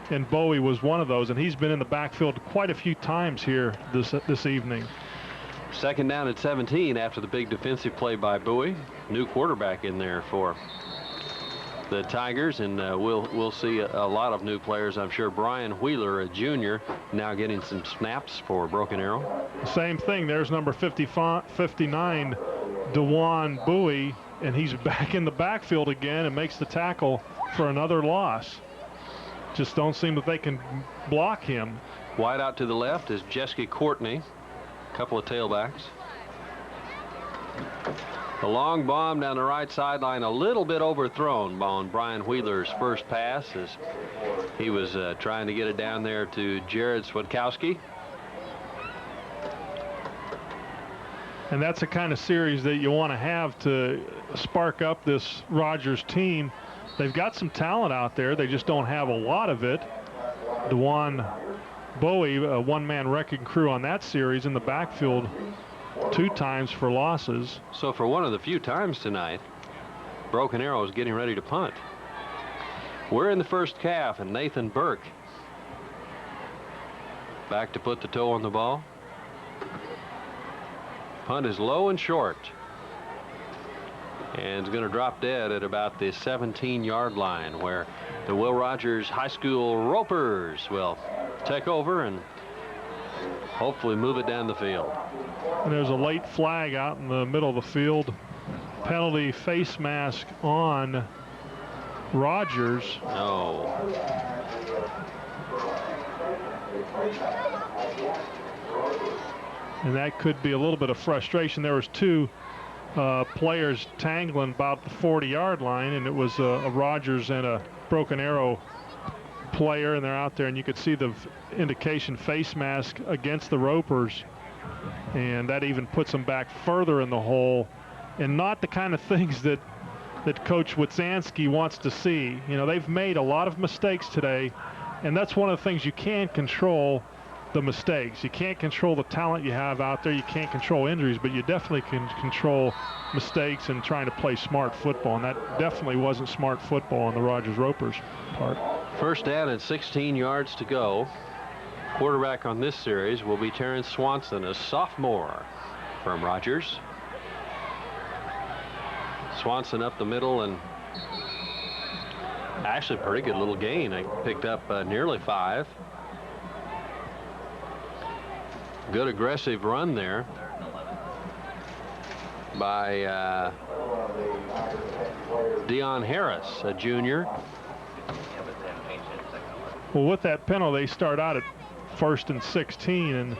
and Bowie was one of those, and he's been in the backfield quite a few times here this evening. 2nd down at 17 after the big defensive play by Bowie. New quarterback in there for the Tigers, and we'll see a lot of new players, I'm sure. Brian Wheeler, a junior, now getting some snaps for Broken Arrow. Same thing. There's number 59, Dewan Bowie, and he's back in the backfield again and makes the tackle for another loss. Just don't seem that they can block him. Wide out to the left is Jeske Courtney. Couple of tailbacks. The long bomb down the right sideline, a little bit overthrown on Brian Wheeler's first pass as he was trying to get it down there to Jared Switkowski. And that's the kind of series that you want to have to spark up this Rogers team. They've got some talent out there. They just don't have a lot of it. Dewan Bowie, a one-man wrecking crew on that series in the backfield 2 times for losses. So for one of the few times tonight, Broken Arrow is getting ready to punt. We're in the first half, and Nathan Burke back to put the toe on the ball. Punt is low and short, and it's going to drop dead at about the 17-yard line, where the Will Rogers High School Ropers will take over and hopefully move it down the field. And there's a late flag out in the middle of the field. Penalty face mask on Rogers. No. And that could be a little bit of frustration. There was 2 players tangling about the 40-yard line, and it was a Rogers and a Broken Arrow player, and they're out there, and you could see the indication face mask against the Ropers, and that even puts them back further in the hole, and not the kind of things that Coach Witsanski wants to see. You know, they've made a lot of mistakes today, and that's one of the things you can't control, the mistakes. You can't control the talent you have out there. You can't control injuries, but you definitely can control mistakes and trying to play smart football, and that definitely wasn't smart football on the Rogers Ropers part. 1st down and 16 yards to go. Quarterback on this series will be Terrence Swanson, a sophomore from Rogers. Swanson up the middle, and Actually, pretty good little gain. I picked up nearly 5. Good aggressive run there by Deion Harris, a junior. Well, with that penalty, they start out at 1st and 16 and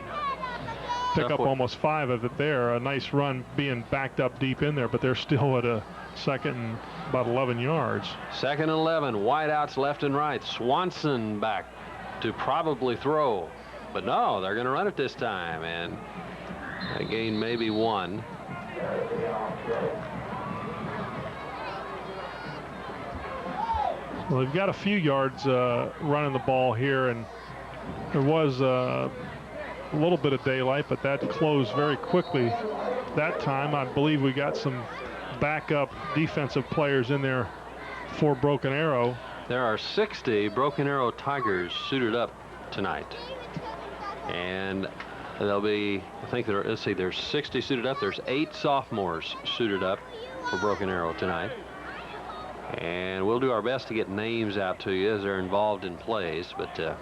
pick up almost 5 of it there. A nice run being backed up deep in there, but they're still at a 2nd and about 11 yards. 2nd and 11, wideouts left and right. Swanson back to probably throw. But no, they're going to run it this time, and they gain maybe 1. Well, they've got a few yards running the ball here, and there was a little bit of daylight, but that closed very quickly that time. I believe we got some backup defensive players in there for Broken Arrow. There are 60 Broken Arrow Tigers suited up tonight. And there'll be, I think let's see, there's 60 suited up. There's 8 sophomores suited up for Broken Arrow tonight. And we'll do our best to get names out to you as they're involved in plays, but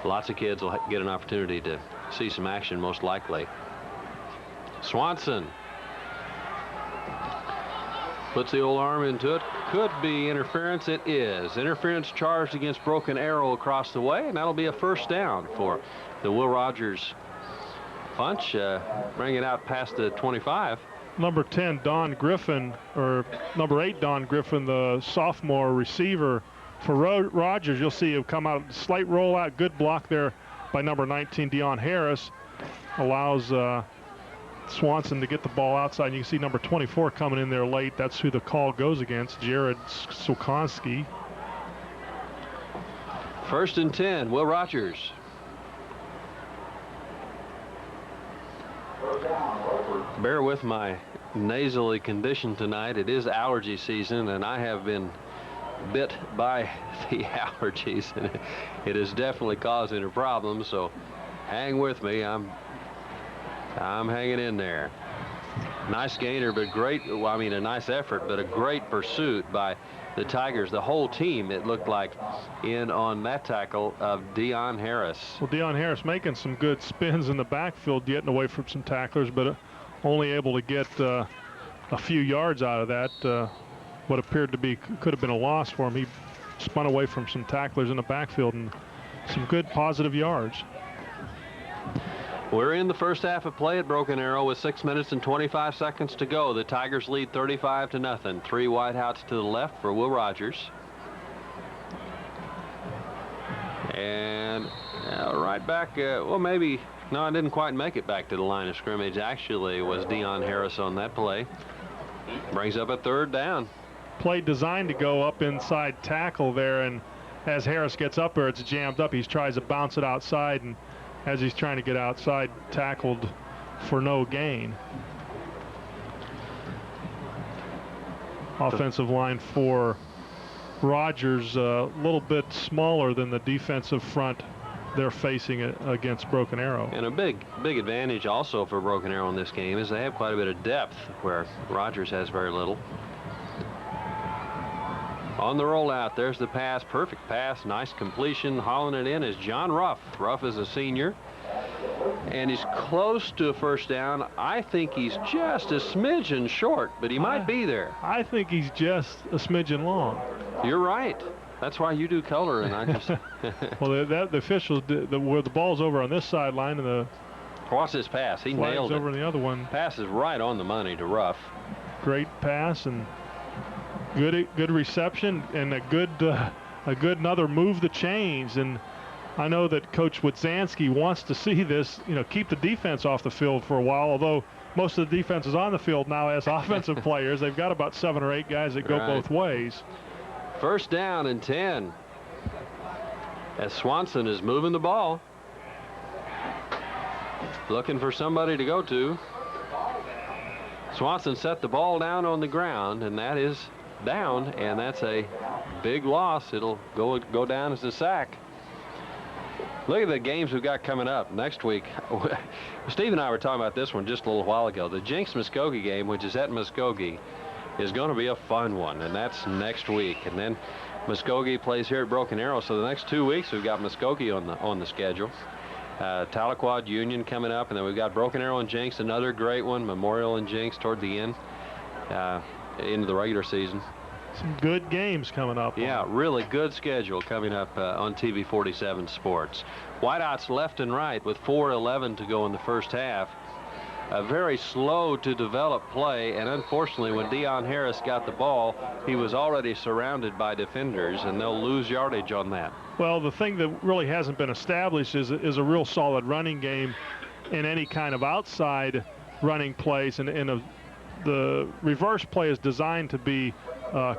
lots of kids will get an opportunity to see some action, most likely. Swanson puts the old arm into it. Could be interference. It is. Interference charged against Broken Arrow across the way, and that'll be a 1st down for the Will Rogers punch, bring it out past the 25. Number 10, Don Griffin, or number 8, Don Griffin, the sophomore receiver for Rogers. You'll see him come out, slight rollout, good block there by number 19, Deion Harris. Allows Swanson to get the ball outside. You can see number 24 coming in there late. That's who the call goes against, Jared Sokonski. 1st and 10, Will Rogers. Bear with my nasally condition tonight. It is allergy season, and I have been bit by the allergies, and it is definitely causing a problem, so hang with me. I'm hanging in there. Nice gainer, but great, well, I mean, a nice effort, but a great pursuit by the Tigers. The whole team, it looked like, in on that tackle of Deion Harris. Well, Deion Harris making some good spins in the backfield, getting away from some tacklers, but only able to get a few yards out of that. What appeared to be, could have been a loss for him. He spun away from some tacklers in the backfield and some good positive yards. We're in the 1st half of play at Broken Arrow with 6 minutes and 25 seconds to go. The Tigers lead 35-0. 3 wideouts to the left for Will Rogers. And right back, well, maybe, no, I didn't quite make it back to the line of scrimmage. Actually, it was Deion Harris on that play. Brings up a 3rd down. Play designed to go up inside tackle there, and as Harris gets up there, it's jammed up. He tries to bounce it outside, and as he's trying to get outside, tackled for no gain. Offensive line for Rogers a little bit smaller than the defensive front they're facing against Broken Arrow. And a big advantage also for Broken Arrow in this game is they have quite a bit of depth where Rogers has very little. On the rollout, there's the pass, perfect pass, nice completion. Hauling it in is John Ruff. Ruff is a senior, and he's close to a 1st down. I think he's just a smidgen short, but he might be there. I think he's just a smidgen long. You're right. That's why you do color, and I just. Well, the officials where the ball's over on this sideline, and the. Watch this pass. He nailed it. Over on the other one. Pass is right on the money to Ruff. Great pass and good reception, and a good another move the chains. And I know that Coach Wodzinski wants to see this, keep the defense off the field for a while, although most of the defense is on the field now as offensive players. They've got about 7 or 8 guys that go both ways. 1st down and 10 as Swanson is moving the ball, looking for somebody to go to. Swanson set the ball down on the ground, and that is down, and that's a big loss. It'll go down as a sack. Look at the games we've got coming up next week. Steve and I were talking about this one just a little while ago. The Jinx-Muskogee game, which is at Muskogee, is going to be a fun one, and that's next week. And then Muskogee plays here at Broken Arrow, so the next 2 weeks we've got Muskogee on the schedule. Tahlequah Union coming up, and then we've got Broken Arrow and Jenks, another great one. Memorial and Jenks toward the end, into the regular season. Some good games coming up. Yeah, really good schedule coming up on TV 47 Sports. Whiteouts left and right with 4:11 to go in the first half. A very slow to develop play, and unfortunately when Deion Harris got the ball, he was already surrounded by defenders, and they'll lose yardage on that. Well, the thing that really hasn't been established is a real solid running game in any kind of outside running plays, and the reverse play is designed to be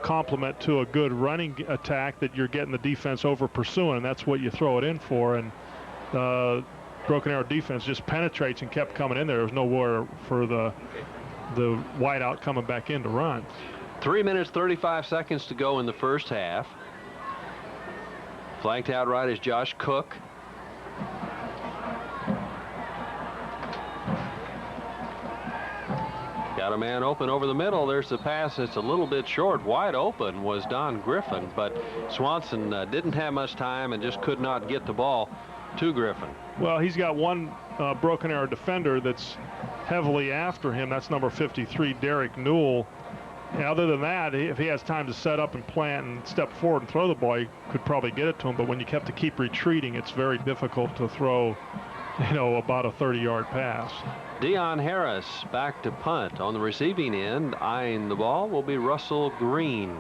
complement to a good running attack that you're getting the defense over pursuing, and that's what you throw it in for. And Broken Arrow defense just penetrates and kept coming in there. There was nowhere for the whiteout coming back in to run. 3 minutes 35 seconds to go in the first half. Flanked out right is Josh Cook. Got a man open over the middle. There's the pass. It's a little bit short. Wide open was Don Griffin, but Swanson didn't have much time and just could not get the ball to Griffin. Well, he's got one Broken Arrow defender that's heavily after him. That's number 53, Derek Newell. And other than that, if he has time to set up and plant and step forward and throw the ball, you could probably get it to him. But when you have to keep retreating, it's very difficult to throw, about a 30-yard pass. Deion Harris back to punt. On the receiving end, eyeing the ball will be Russell Green.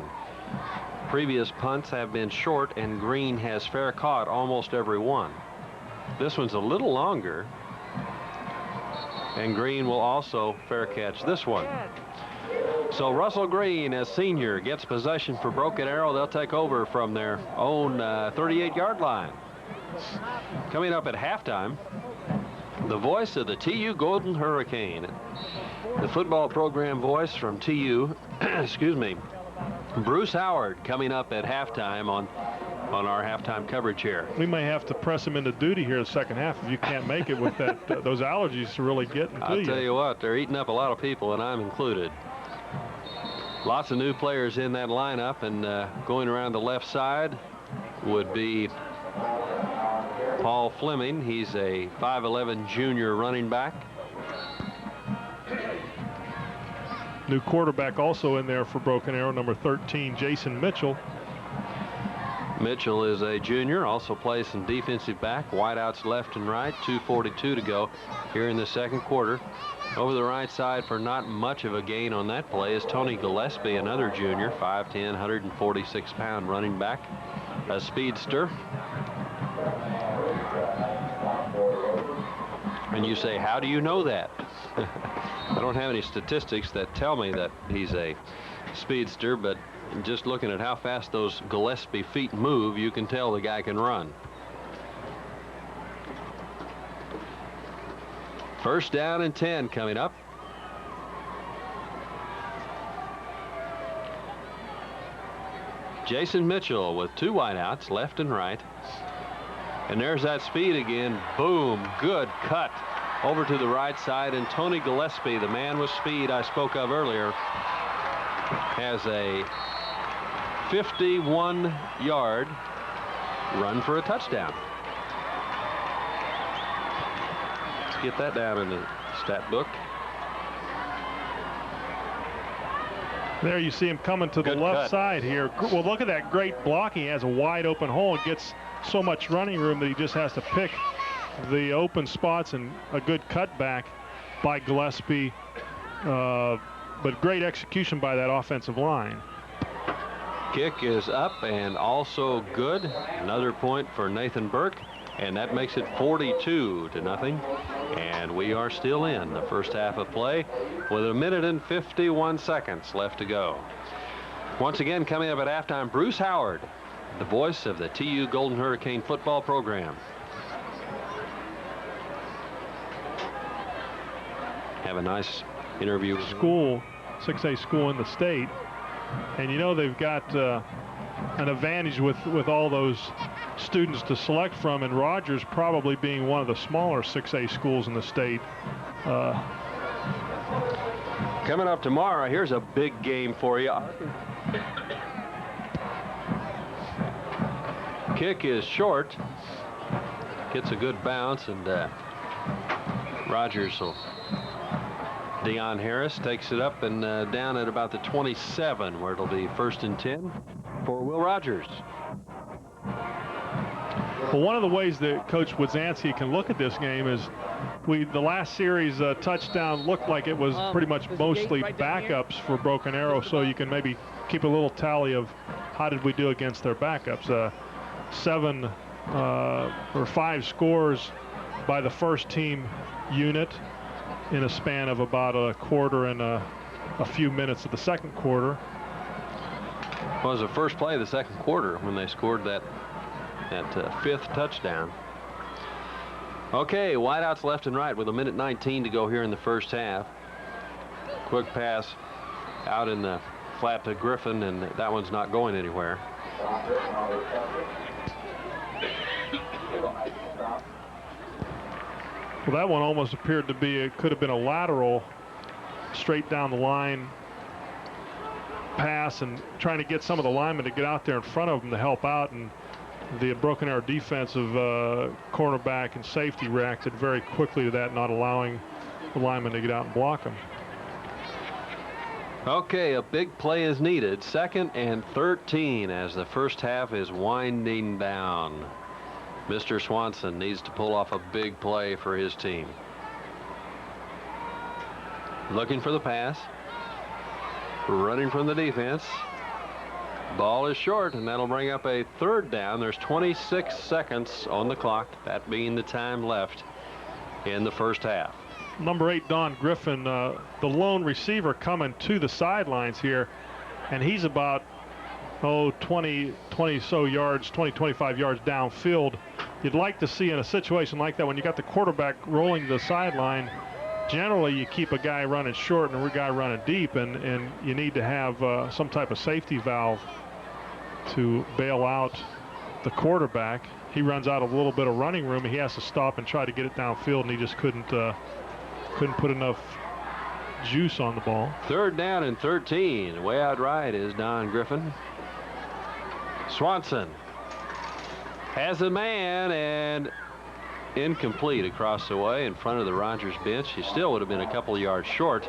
Previous punts have been short, and Green has fair caught almost every one. This one's a little longer, and Green will also fair catch this one. So Russell Green, as senior, gets possession for Broken Arrow. They'll take over from their own 38-yard line. Coming up at halftime, the voice of the TU Golden Hurricane, the football program voice from TU, excuse me, Bruce Howard, coming up at halftime on our halftime coverage here. We may have to press him into duty here in the second half if you can't make it with that those allergies are really getting to you. I'll tell you what, they're eating up a lot of people, and I'm included. Lots of new players in that lineup, and going around the left side would be Paul Fleming. He's a 5'11" junior running back. New quarterback also in there for Broken Arrow, number 13, Jason Mitchell. Mitchell is a junior, also plays some defensive back. Wideouts left and right, 2:42 to go here in the second quarter. Over the right side for not much of a gain on that play is Tony Gillespie, another junior, 5'10", 146-pound running back, a speedster. And you say, how do you know that? I don't have any statistics that tell me that he's a speedster, but just looking at how fast those Gillespie feet move, you can tell the guy can run. First down and 10 coming up. Jason Mitchell with two wideouts, left and right. And there's that speed again. Boom, good cut over to the right side. And Tony Gillespie, the man with speed I spoke of earlier, has a 51-yard run for a touchdown. Let's get that down in the stat book. There you see him coming to the left side here. Well, look at that great blocking. He has a wide open hole and gets so much running room that he just has to pick the open spots, and a good cutback by Gillespie. But great execution by that offensive line. Kick is up and also good. Another point for Nathan Burke, and that makes it 42-0. And we are still in the first half of play with 1 minute and 51 seconds left to go. Once again, coming up at halftime, Bruce Howard, the voice of the TU Golden Hurricane football program. Have a nice interview. School, 6A school in the state. And you know they've got an advantage with all those students to select from, and Rogers probably being one of the smaller 6A schools in the state. Coming up tomorrow, here's a big game for you. Kick is short. Gets a good bounce, and Rogers will. Deion Harris takes it up and down at about the 27, where it'll be 1st and 10 for Will Rogers. Well, one of the ways that Coach Wodzinski can look at this game is the last series touchdown looked like it was pretty much mostly backups for Broken Arrow, so you can maybe keep a little tally of how did we do against their backups. 7 or 5 scores by the first team unit in a span of about a quarter and a few minutes of the second quarter. Well, it was the first play of the second quarter when they scored that 5th touchdown. Okay, wideouts left and right with 1:19 to go here in the first half. Quick pass out in the flat to Griffin, and that one's not going anywhere. Well, that one almost appeared to be, it could have been a lateral straight down the line pass, and trying to get some of the linemen to get out there in front of them to help out, and the Broken Arrow defensive cornerback and safety reacted very quickly to that, not allowing the linemen to get out and block them. Okay, a big play is needed. 2nd and 13 as the first half is winding down. Mr. Swanson needs to pull off a big play for his team. Looking for the pass. Running from the defense. Ball is short, and that'll bring up a 3rd down. There's 26 seconds on the clock, that being the time left in the first half. Number 8, Don Griffin, the lone receiver coming to the sidelines here, and he's about 20 so yards, 25 yards downfield. You'd like to see in a situation like that, when you got the quarterback rolling to the sideline, generally you keep a guy running short and a guy running deep, and you need to have some type of safety valve to bail out the quarterback. He runs out of a little bit of running room. He has to stop and try to get it downfield, and he just couldn't put enough juice on the ball. 3rd down and 13. Way out right is Don Griffin. Swanson has a man, and incomplete across the way in front of the Rogers bench. He still would have been a couple of yards short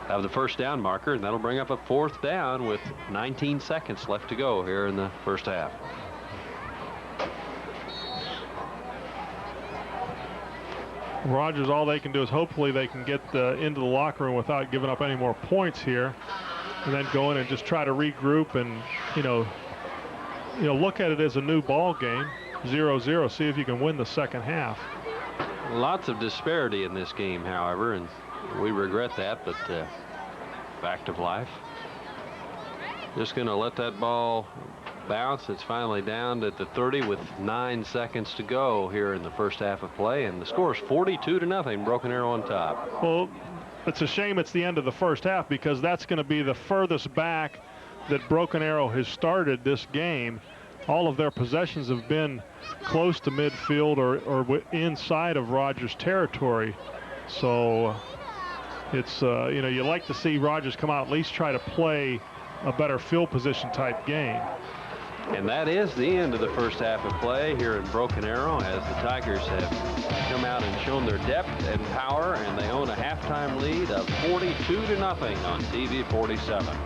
of the first down marker, and that'll bring up a 4th down with 19 seconds left to go here in the first half. Rogers, all they can do is hopefully they can get into the locker room without giving up any more points here, and then go in and just try to regroup and look at it as a new ball game, 0-0. See if you can win the second half. Lots of disparity in this game, however, and we regret that, but fact of life. Just going to let that ball bounce. It's finally down at the 30 with 9 seconds to go here in the first half of play, and the score is 42-0. Broken Arrow on top. Well, it's a shame it's the end of the first half, because that's going to be the furthest back that Broken Arrow has started this game. All of their possessions have been close to midfield or inside of Rogers' territory. So it's you like to see Rogers come out, at least try to play a better field position type game. And that is the end of the first half of play here in Broken Arrow, as the Tigers have come out and shown their depth and power, and they own a halftime lead of 42-0 on TV 47.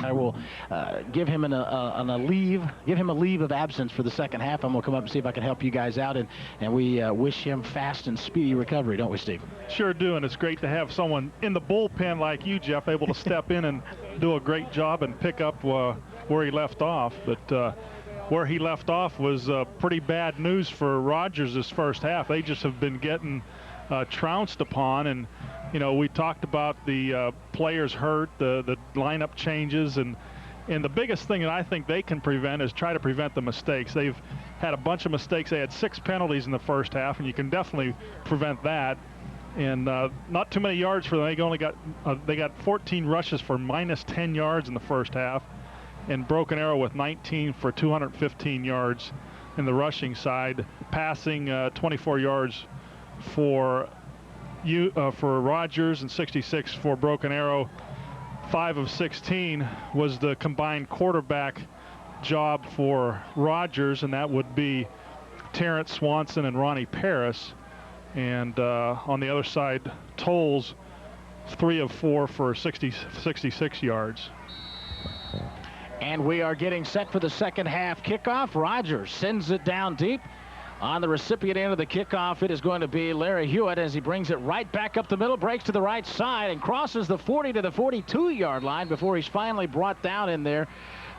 I will give him a leave of absence for the second half. I'm going to come up and see if I can help you guys out, and we wish him fast and speedy recovery, don't we, Steve? Sure do, and it's great to have someone in the bullpen like you, Jeff, able to step in and do a great job and pick up where he left off. But where he left off was pretty bad news for Rogers this first half. They just have been getting trounced upon, and you know, we talked about the players hurt, the lineup changes, and the biggest thing that I think they can prevent is try to prevent the mistakes. They've had a bunch of mistakes. They had 6 penalties in the first half, and you can definitely prevent that. And not too many yards for them. They got 14 rushes for -10 yards in the first half, and Broken Arrow with 19 for 215 yards in the rushing side, passing 24 yards for Rogers and 66 for Broken Arrow. 5 of 16 was the combined quarterback job for Rogers, and that would be Terrence Swanson and Ronnie Paris. And on the other side, Tolles, 3 of 4 for 66 yards. And we are getting set for the second half kickoff. Rogers sends it down deep. On the recipient end of the kickoff, it is going to be Larry Hewitt as he brings it right back up the middle, breaks to the right side, and crosses the 40 to the 42-yard line before he's finally brought down in there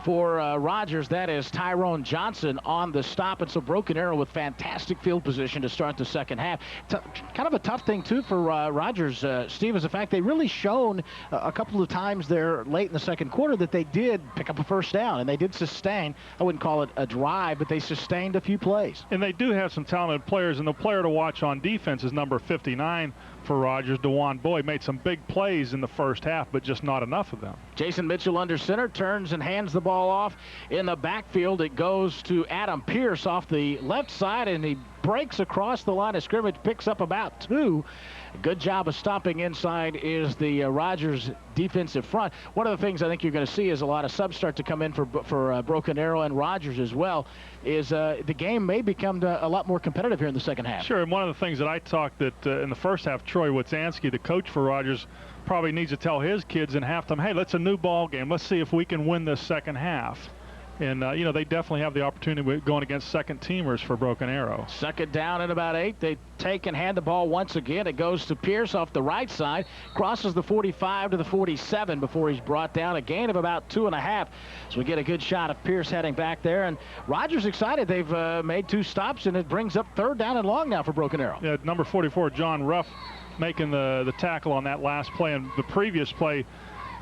for Rogers. That is Tyrone Johnson on the stop. And so Broken Arrow with fantastic field position to start the second half. Kind of a tough thing, too, for Rogers, Steve, is the fact they really shown a couple of times there late in the second quarter that they did pick up a first down, and they did sustain. I wouldn't call it a drive, but they sustained a few plays. And they do have some talented players, and the player to watch on defense is number 59 for Rogers, DeJuan Boyd. Made some big plays in the first half, but just not enough of them. Jason Mitchell under center, turns and hands the ball off in the backfield. It goes to Adam Pierce off the left side, and he breaks across the line of scrimmage, picks up about 2. Good job of stopping inside is the Rogers defensive front. One of the things I think you're going to see is a lot of subs start to come in for Broken Arrow and Rogers as well, is the game may become a lot more competitive here in the second half. Sure, and one of the things that I talked that in the first half, Troy Witzansky, the coach for Rogers, probably needs to tell his kids in halftime, hey, let's a new ball game. Let's see if we can win this second half. And, you know, they definitely have the opportunity going against second teamers for Broken Arrow. Second down at about 8. They take and hand the ball once again. It goes to Pierce off the right side, crosses the 45 to the 47 before he's brought down. A gain of about 2.5. So we get a good shot of Pierce heading back there. And Rogers excited. They've made 2 stops, and it brings up 3rd down and long now for Broken Arrow. Yeah, number 44, John Ruff, making the tackle on that last play. And the previous play,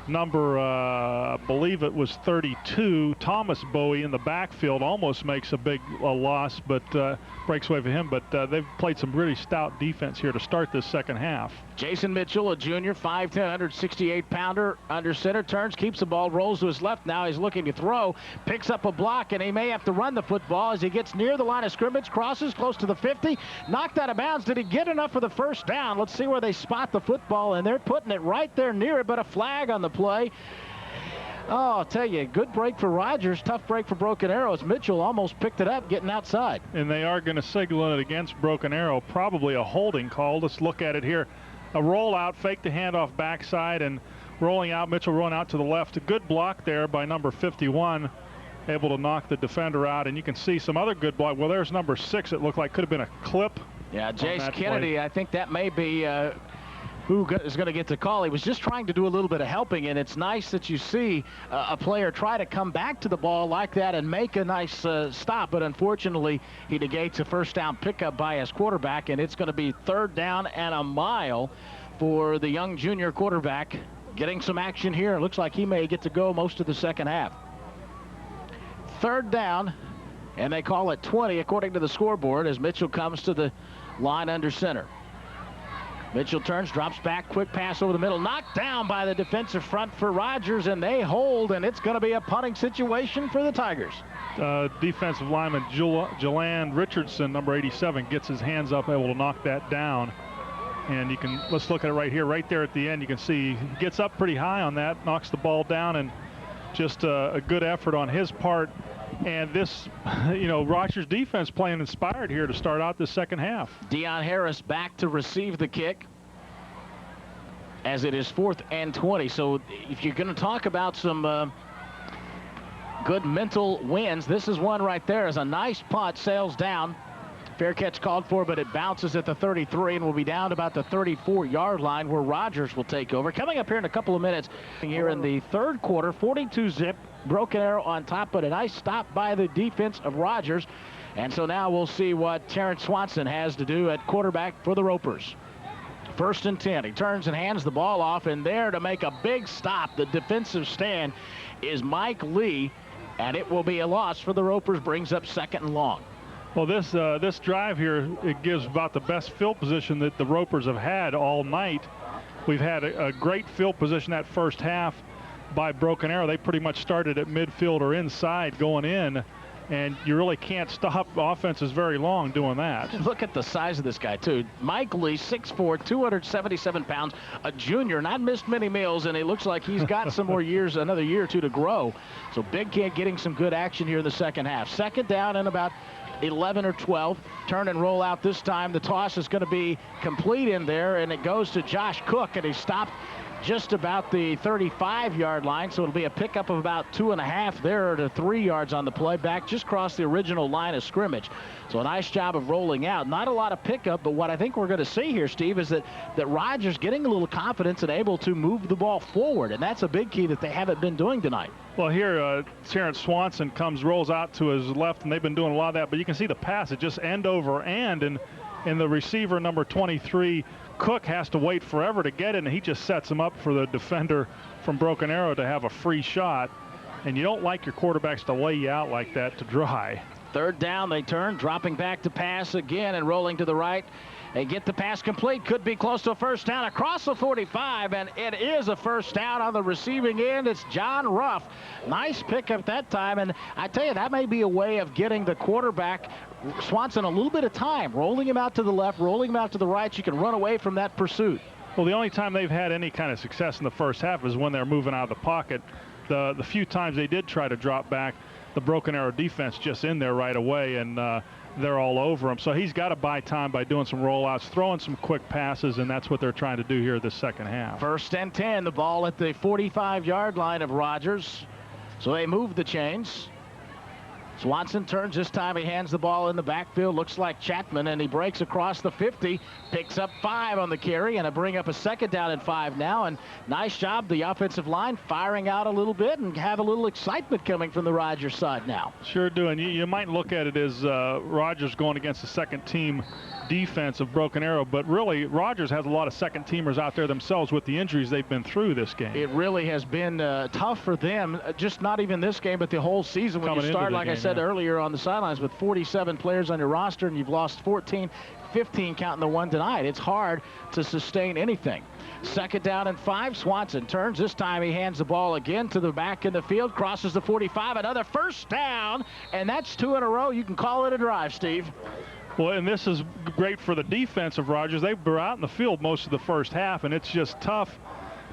number, I believe it was 32, Thomas Bowie in the backfield, almost makes a big loss, but breaks away for him. But they've played some really stout defense here to start this second half. Jason Mitchell, a junior, 5'10", 168-pounder, under center, turns, keeps the ball, rolls to his left. Now he's looking to throw, picks up a block, and he may have to run the football as he gets near the line of scrimmage, crosses close to the 50, knocked out of bounds. Did he get enough for the first down? Let's see where they spot the football, and they're putting it right there near it, but a flag on the play. Oh, I'll tell you, good break for Rogers, tough break for Broken Arrows. Mitchell almost picked it up, getting outside. And they are going to signal it against Broken Arrow, probably a holding call. Let's look at it here. A rollout, fake the handoff backside, and rolling out, Mitchell rolling out to the left. A good block there by number 51, able to knock the defender out. And you can see some other good block. Well, there's number 6, it looked like could have been a clip. Yeah, Jace Kennedy, I think that may be who is going to get the call. He was just trying to do a little bit of helping, and it's nice that you see a player try to come back to the ball like that and make a nice stop, but unfortunately he negates a first down pickup by his quarterback, and it's going to be 3rd down and a mile for the young junior quarterback. Getting some action here. It looks like he may get to go most of the second half. 3rd down, and they call it 20 according to the scoreboard as Mitchell comes to the line under center. Mitchell turns, drops back, quick pass over the middle, knocked down by the defensive front for Rogers, and they hold, and it's going to be a punting situation for the Tigers. Defensive lineman Jalan Richardson, number 87, gets his hands up, able to knock that down. And you can, let's look at it right here, right there at the end. You can see he gets up pretty high on that, knocks the ball down, and just a good effort on his part. And this, you know, Rogers defense playing inspired here to start out the second half. Deion Harris back to receive the kick. as it is 4th and 20. So if you're going to talk about some good mental wins, this is one right there. As a nice punt sails down. Fair catch called for, but it bounces at the 33 and will be down about the 34-yard line where Rogers will take over. Coming up here in a couple of minutes here in the third quarter, 42-zip, Broken Arrow on top, but a nice stop by the defense of Rogers. And so now we'll see what Terrence Swanson has to do at quarterback for the Ropers. 1st and 10. He turns and hands the ball off, and there to make a big stop, the defensive stand, is Mike Lee, and it will be a loss for the Ropers, brings up 2nd and long. Well, this drive here, it gives about the best field position that the Ropers have had all night. We've had a great field position that first half by Broken Arrow. They pretty much started at midfield or inside going in, and you really can't stop offenses very long doing that. Look at the size of this guy, too. Mike Lee, 6'4", 277 pounds, a junior, not missed many meals, and it looks like he's got some more years, another year or two to grow. So Big Kid getting some good action here in the second half. 2nd down and about 11 or 12. Turn and roll out this time. The toss is going to be complete in there, and it goes to Josh Cook, and he stopped just about the 35-yard line, so it'll be a pickup of about 2.5 there to 3 yards on the play, back just across the original line of scrimmage. So a nice job of rolling out. Not a lot of pickup, but what I think we're going to see here, Steve, is that Rogers getting a little confidence and able to move the ball forward, and that's a big key that they haven't been doing tonight. Well, here Terrence Swanson rolls out to his left, and they've been doing a lot of that, but you can see the pass, it just end over end, and the receiver, number 23, Cook, has to wait forever to get it, and he just sets him up for the defender from Broken Arrow to have a free shot. And you don't like your quarterbacks to lay you out like that to dry. 3rd down, they turn, dropping back to pass again and rolling to the right. They get the pass complete, could be close to a 1st down across the 45, and it is a 1st down on the receiving end. It's John Ruff. Nice pickup that time, and I tell you, that may be a way of getting the quarterback, Swanson, a little bit of time, rolling him out to the left, rolling him out to the right. You can run away from that pursuit. Well, the only time they've had any kind of success in the first half is when they're moving out of the pocket. The few times they did try to drop back, the Broken Arrow defense just in there right away, and they're all over him. So he's got to buy time by doing some rollouts, throwing some quick passes, and that's what they're trying to do here this second half. 1st and 10, the ball at the 45-yard line of Rogers. So they move the chains. Swanson turns. This time he hands the ball in the backfield. Looks like Chapman, and he breaks across the 50. Picks up 5 on the carry, and a bring up a 2nd down and 5 now. And nice job, the offensive line firing out a little bit and have a little excitement coming from the Rogers side now. Sure do, and you might look at it as Rogers going against the second-team defense of Broken Arrow, but really Rogers has a lot of second-teamers out there themselves with the injuries they've been through this game. It really has been tough for them, just not even this game, but the whole season. When you start, like I said earlier, on the sidelines with 47 players on your roster and you've lost 14, 15 counting the one tonight, it's hard to sustain anything. 2nd down and 5. Swanson turns. This time he hands the ball again to the back in the field, crosses the 45, another 1st down, and that's 2 in a row. You can call it a drive, Steve. Well, and this is great for the defense of Rogers. They were out in the field most of the first half, and it's just tough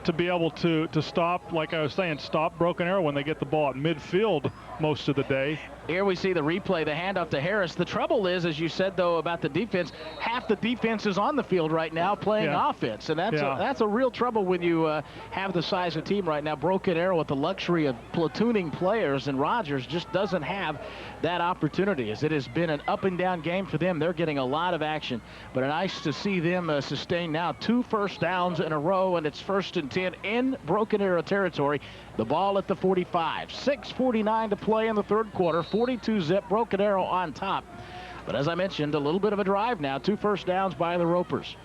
to be able to stop, like I was saying, stop Broken Arrow when they get the ball at midfield most of the day. Here we see the replay, the handoff to Harris. The trouble is, as you said, though, about the defense, half the defense is on the field right now playing offense, and that's a real trouble when you have the size of team right now. Broken Arrow with the luxury of platooning players, and Rogers just doesn't have that opportunity, as it has been an up-and-down game for them. They're getting a lot of action, but nice to see them sustain now 2 1st downs in a row, and it's 1st and 10 in Broken Arrow territory. The ball at the 45. 6:49 to play in the third quarter. 42-zip, Broken Arrow on top. But as I mentioned, a little bit of a drive now. 2 1st downs by the Ropers.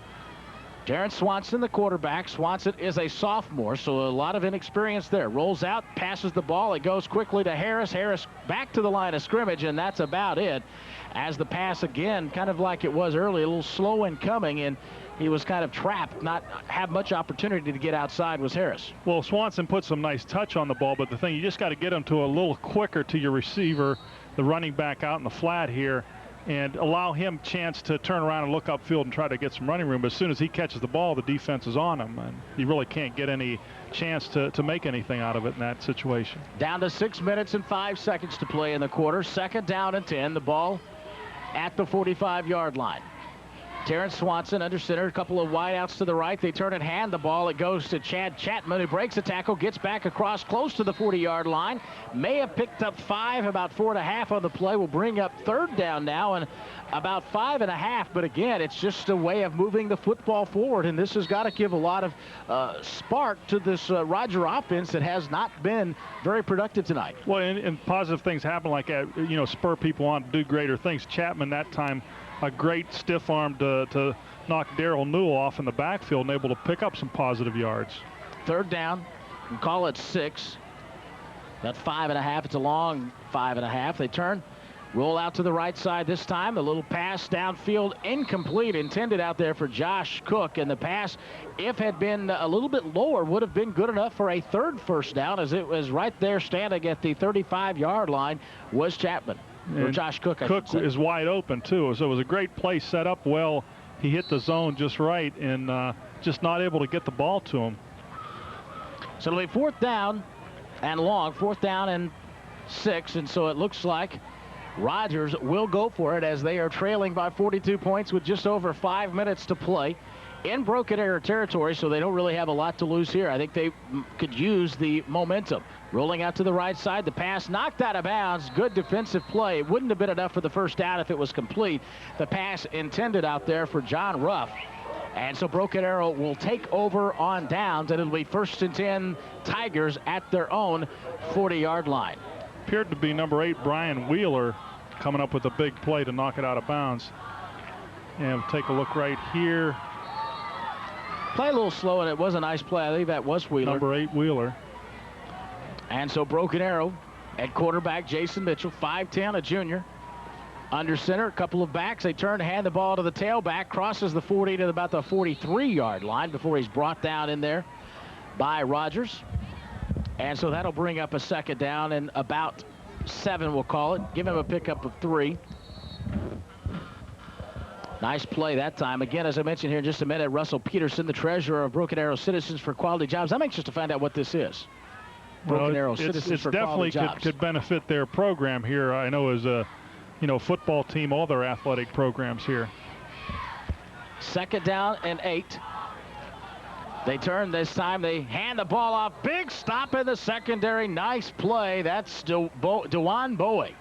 Terrence Swanson, the quarterback. Swanson is a sophomore, so a lot of inexperience there. Rolls out, passes the ball. It goes quickly to Harris. Harris back to the line of scrimmage, and that's about it. As the pass again, kind of like it was early, a little slow in coming, and he was kind of trapped, not have much opportunity to get outside was Harris. Well, Swanson put some nice touch on the ball, but the thing, you just got to get him to a little quicker to your receiver, the running back out in the flat here, and allow him a chance to turn around and look upfield and try to get some running room. But as soon as he catches the ball, the defense is on him, and you really can't get any chance to make anything out of it in that situation. Down to 6 minutes and 5 seconds to play in the quarter. 2nd down and 10. The ball at the 45-yard line. Terrence Swanson under center, a couple of wideouts to the right. They turn and hand the ball. It goes to Chad Chapman, who breaks a tackle, gets back across close to the 40-yard line. May have picked up 5, about 4.5 on the play. Will bring up third down now and about 5.5. But again, it's just a way of moving the football forward, and this has got to give a lot of spark to this Roger offense that has not been very productive tonight. Well, and positive things happen like that, spur people on to do greater things. Chapman that time, a great stiff arm to knock Darrell Newell off in the backfield and able to pick up some positive yards. Third down, and call it 6. That 5.5, it's a long 5.5. They turn, roll out to the right side this time. A little pass downfield, incomplete, intended out there for Josh Cook. And the pass, if had been a little bit lower, would have been good enough for a third first down, as it was right there standing at the 35-yard line was Chapman. Or Josh Cook, I Cook should say. is wide open, too. So it was a great play set up well. He hit the zone just right and just not able to get the ball to him. So it'll be 4th down and long, 4th down and 6. And so it looks like Rogers will go for it as they are trailing by 42 points with just over 5 minutes to play in Broken Arrow territory, so they don't really have a lot to lose here. I think they could use the momentum. Rolling out to the right side, the pass knocked out of bounds. Good defensive play. It wouldn't have been enough for the first down if it was complete. The pass intended out there for John Ruff. And so Broken Arrow will take over on downs, and it'll be 1st and 10 Tigers at their own 40-yard line. Appeared to be number 8, Brian Wheeler, coming up with a big play to knock it out of bounds. And we'll take a look right here. Play a little slow, and it was a nice play. I think that was Wheeler. Number 8, Wheeler. And so Broken Arrow at quarterback, Jason Mitchell, 5'10", a junior. Under center, a couple of backs. They turn to hand the ball to the tailback, crosses the 40 to about the 43-yard line before he's brought down in there by Rogers. And so that'll bring up a 2nd down and about 7, we'll call it. Give him a pickup of 3. Nice play that time. Again, as I mentioned here in just a minute, Russell Peterson, the treasurer of Broken Arrow Citizens for Quality Jobs. I'm anxious to find out what this is. Broken Arrow Citizens for Quality Jobs. It definitely could benefit their program here. I know as a football team, all their athletic programs here. 2nd down and 8. They turn this time. They hand the ball off. Big stop in the secondary. Nice play. That's Dewan Bowie.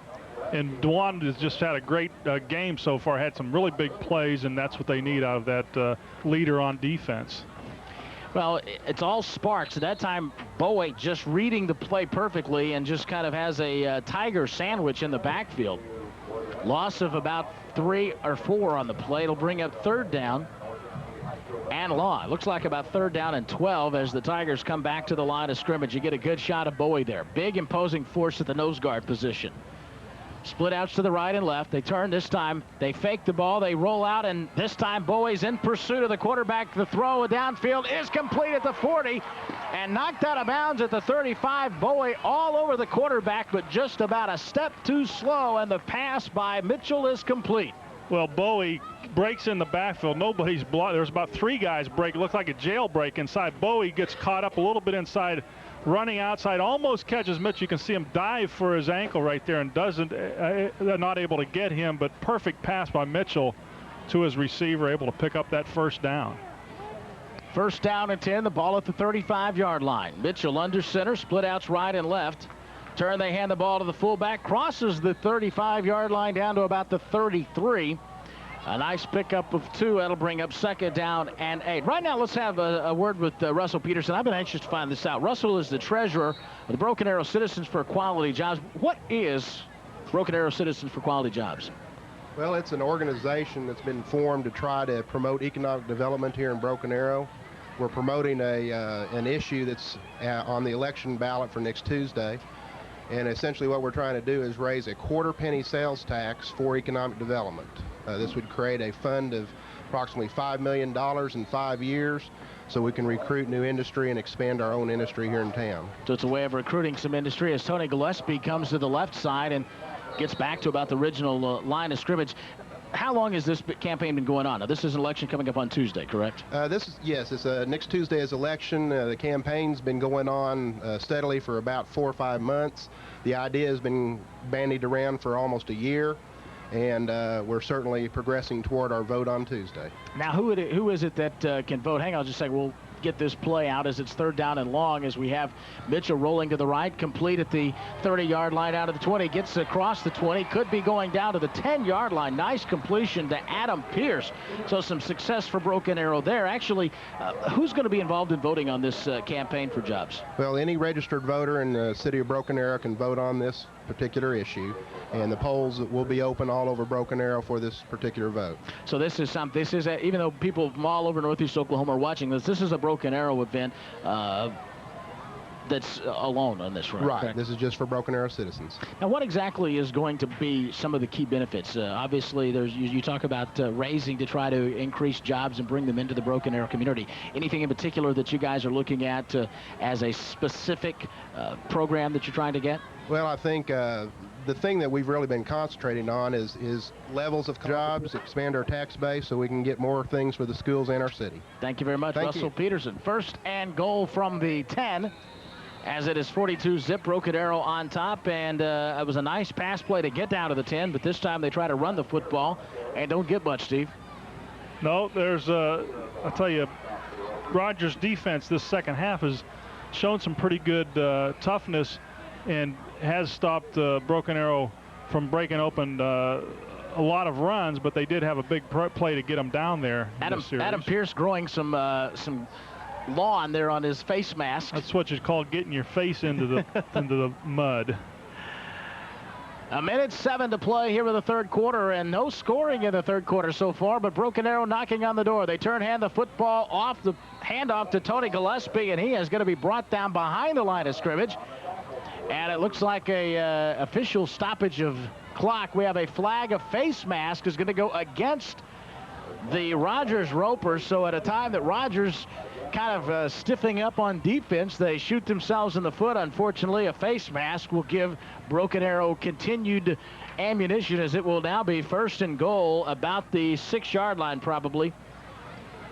And Dewan has just had a great game so far. Had some really big plays, and that's what they need out of that leader on defense. Well, it's all sparks. At that time, Bowie just reading the play perfectly and just kind of has a tiger sandwich in the backfield. Loss of about 3 or 4 on the play. It'll bring up 3rd down and long. It looks like about 3rd down and 12 as the Tigers come back to the line of scrimmage. You get a good shot of Bowie there. Big imposing force at the nose guard position. Split outs to the right and left. They turn this time. They fake the ball. They roll out, and this time Bowie's in pursuit of the quarterback. The throw downfield is complete at the 40 and knocked out of bounds at the 35. Bowie all over the quarterback, but just about a step too slow, and the pass by Mitchell is complete. Well, Bowie breaks in the backfield. Nobody's blocked. There's about 3 guys break. It looks like a jailbreak inside. Bowie gets caught up a little bit inside, running outside, almost catches Mitch. You can see him dive for his ankle right there and doesn't, they're not able to get him, but perfect pass by Mitchell to his receiver, able to pick up that 1st down. 1st down and 10, the ball at the 35-yard line. Mitchell under center, split outs right and left. Turn, they hand the ball to the fullback, crosses the 35-yard line down to about the 33. A nice pickup of 2. That'll bring up 2nd down and 8. Right now, let's have a word with Russell Peterson. I've been anxious to find this out. Russell is the treasurer of the Broken Arrow Citizens for Quality Jobs. What is Broken Arrow Citizens for Quality Jobs? Well, it's an organization that's been formed to try to promote economic development here in Broken Arrow. We're promoting an issue that's on the election ballot for next Tuesday. And essentially what we're trying to do is raise a quarter-penny sales tax for economic development. This would create a fund of approximately $5 million in 5 years so we can recruit new industry and expand our own industry here in town. So it's a way of recruiting some industry as Tony Gillespie comes to the left side and gets back to about the original line of scrimmage. How long has this campaign been going on? Now, this is an election coming up on Tuesday, correct? Yes, it's next Tuesday is election. The campaign's been going on steadily for about 4 or 5 months. The idea has been bandied around for almost a year. and we're certainly progressing toward our vote on Tuesday. Now, who is it that can vote? Hang on just a second. We'll get this play out as it's 3rd down and long, as we have Mitchell rolling to the right, complete at the 30-yard line out of the 20, gets across the 20, could be going down to the 10-yard line. Nice completion to Adam Pierce. So some success for Broken Arrow there. Actually, who's going to be involved in voting on this campaign for jobs? Well, any registered voter in the city of Broken Arrow can vote on this particular issue, and the polls will be open all over Broken Arrow for this particular vote. So this is something. This is even though people from all over Northeast Oklahoma are watching this, this is a Broken Arrow event that's alone on this, right? Correct? This is just for Broken Arrow citizens. Now, what exactly is going to be some of the key benefits? Obviously, you talk about raising to try to increase jobs and bring them into the Broken Arrow community. Anything in particular that you guys are looking at as a specific program that you're trying to get? Well, I think the thing that we've really been concentrating on is levels of jobs, expand our tax base so we can get more things for the schools and our city. Thank you very much, Thank Russell you. Peterson. 1st and goal from the 10, as it is 42 zip, Broken Arrow on top, and it was a nice pass play to get down to the 10, but this time they try to run the football and don't get much, Steve. No, there's I'll tell you, Rogers' defense this second half has shown some pretty good toughness and has stopped Broken Arrow from breaking open a lot of runs, but they did have a big play to get them down there. Adam Pierce growing some lawn there on his face mask. That's what you call getting your face into the into the mud. 1:07 to play here in the 3rd quarter, and no scoring in the 3rd quarter so far, but Broken Arrow knocking on the door. They hand the football off, the handoff to Tony Gillespie, and he is going to be brought down behind the line of scrimmage. And it looks like a official stoppage of clock. We have a flag. A face mask is going to go against the Rogers Ropers. So at a time that Rogers kind of stiffing up on defense, they shoot themselves in the foot. Unfortunately, a face mask will give Broken Arrow continued ammunition, as it will now be 1st and goal, about the 6-yard line probably.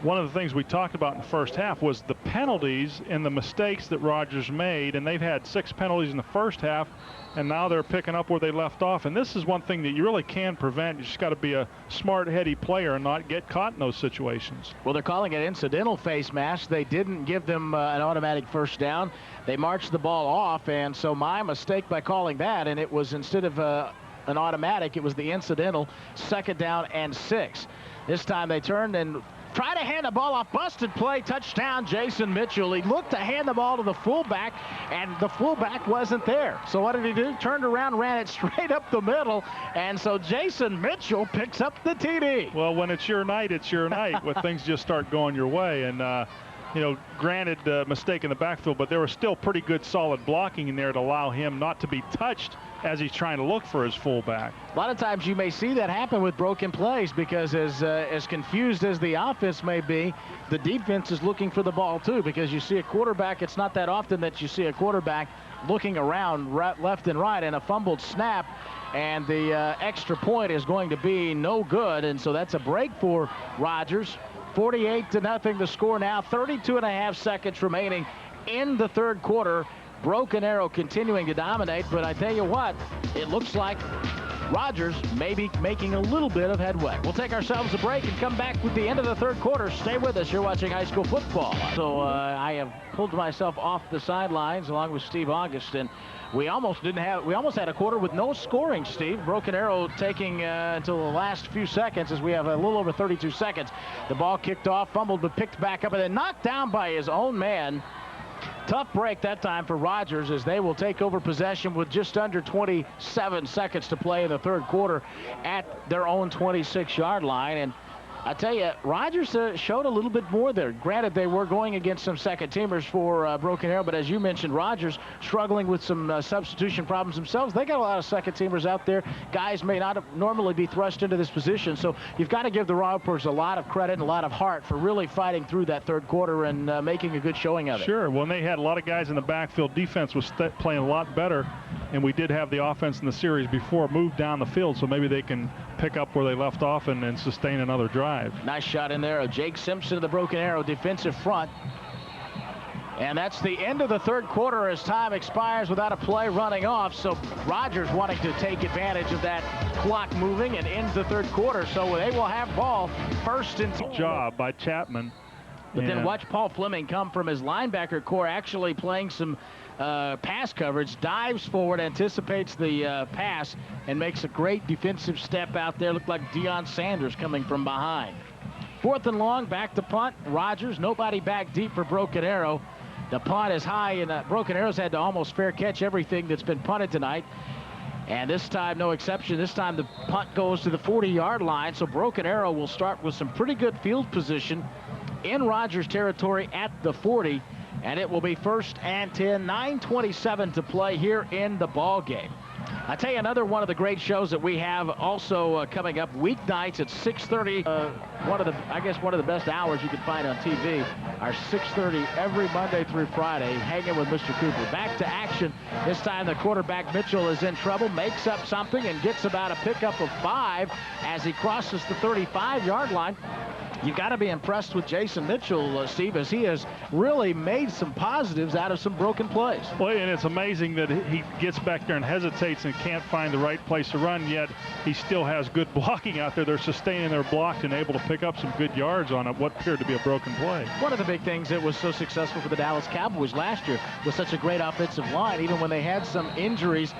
One of the things we talked about in the first half was the penalties and the mistakes that Rogers made, and they've had 6 penalties in the first half, and now they're picking up where they left off. And this is one thing that you really can prevent. You just got to be a smart, heady player and not get caught in those situations. Well, they're calling it incidental face mask. They didn't give them an automatic 1st down. They marched the ball off, and so my mistake by calling that, and it was instead of an automatic, it was the incidental 2nd down and 6. This time they turned and try to hand the ball off. Busted play, touchdown, Jason Mitchell. He looked to hand the ball to the fullback, and the fullback wasn't there. So what did he do? Turned around, ran it straight up the middle, and so Jason Mitchell picks up the TD. Well, when it's your night, it's your night, when things just start going your way. And, you know, granted, mistake in the backfield, but there was still pretty good solid blocking in there to allow him not to be touched as he's trying to look for his fullback. A lot of times you may see that happen with broken plays, because as confused as the offense may be, the defense is looking for the ball too, because you see a quarterback, it's not that often that you see a quarterback looking around left and right, and a fumbled snap, and the extra point is going to be no good, and so that's a break for Rogers. 48-0 the score now, 32.5 seconds remaining in the 3rd quarter. Broken Arrow continuing to dominate, but I tell you what, it looks like Rogers may be making a little bit of headway. We'll take ourselves a break and come back with the end of the 3rd quarter. Stay with us. You're watching high school football. So I have pulled myself off the sidelines along with Steve August, and we almost had a quarter with no scoring, Steve. Broken Arrow taking until the last few seconds, as we have a little over 32 seconds. The ball kicked off, fumbled, but picked back up, and then knocked down by his own man. Tough break that time for Rogers, as they will take over possession with just under 27 seconds to play in the 3rd quarter at their own 26-yard line. And I tell you, Rogers showed a little bit more there. Granted, they were going against some second-teamers for Broken Arrow, but as you mentioned, Rogers struggling with some substitution problems themselves. They got a lot of second-teamers out there. Guys may not normally be thrust into this position, so you've got to give the Ropers a lot of credit and a lot of heart for really fighting through that 3rd quarter and making a good showing of it. Sure. Well, they had a lot of guys in the backfield. Defense was playing a lot better, and we did have the offense in the series before move down the field, so maybe they can pick up where they left off and sustain another drive. Nice shot in there of Jake Simpson of the Broken Arrow defensive front. And that's the end of the 3rd quarter as time expires without a play running off. So Rogers wanting to take advantage of that clock moving and ends the third quarter. So they will have ball first and 10. Job by Chapman. But then watch Paul Fleming come from his linebacker core, actually playing some pass coverage, dives forward, anticipates the pass, and makes a great defensive step out there. Looked like Deion Sanders coming from behind. 4th and long, back to punt. Rogers, nobody back deep for Broken Arrow. The punt is high, and Broken Arrow's had to almost fair catch everything that's been punted tonight. And this time, no exception. This time the punt goes to the 40-yard line, so Broken Arrow will start with some pretty good field position in Rogers territory at the 40, and it will be 1st and 10, 9:27 to play here in the ball game. I tell you, another one of the great shows that we have also coming up weeknights at 6:30. One of the best hours you can find on TV are 6:30 every Monday through Friday, hanging with Mr. Cooper. Back to action. This time the quarterback Mitchell is in trouble, makes up something, and gets about a pickup of 5 as he crosses the 35-yard line. You've got to be impressed with Jason Mitchell, Steve, as he has really made some positives out of some broken plays. Well, and it's amazing that he gets back there and hesitates and can't find the right place to run, yet he still has good blocking out there. They're sustaining their block and able to pick up some good yards on what appeared to be a broken play. One of the big things that was so successful for the Dallas Cowboys last year was such a great offensive line, even when they had some injuries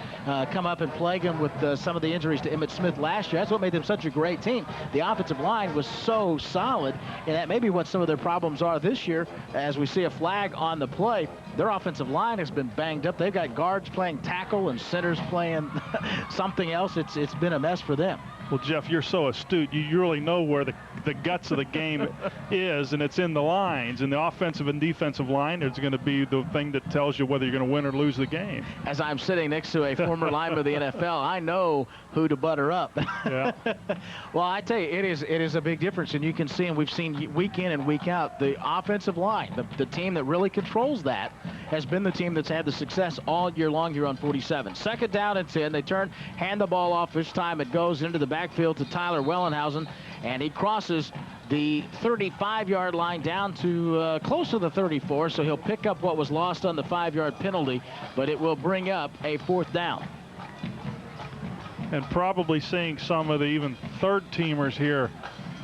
come up and plague them with some of the injuries to Emmitt Smith last year. That's what made them such a great team. The offensive line was so solid. And that may be what some of their problems are this year. As we see a flag on the play, their offensive line has been banged up. They've got guards playing tackle and centers playing something else. It's been a mess for them. Well, Jeff, you're so astute. You really know where the guts of the game is, and it's in the lines. And the offensive and defensive line is going to be the thing that tells you whether you're going to win or lose the game. As I'm sitting next to a former lineman of the NFL, I know who to butter up. Yeah. Well, I tell you, it is a big difference, and you can see, and we've seen week in and week out, the offensive line, the team that really controls that, has been the team that's had the success all year long here on 47. 2nd down and 10. They hand the ball off. This time it goes into the backfield to Tyler Wellenhausen, and he crosses the 35-yard line down to close to the 34, so he'll pick up what was lost on the 5-yard penalty, but it will bring up a 4th down. And probably seeing some of the even third-teamers here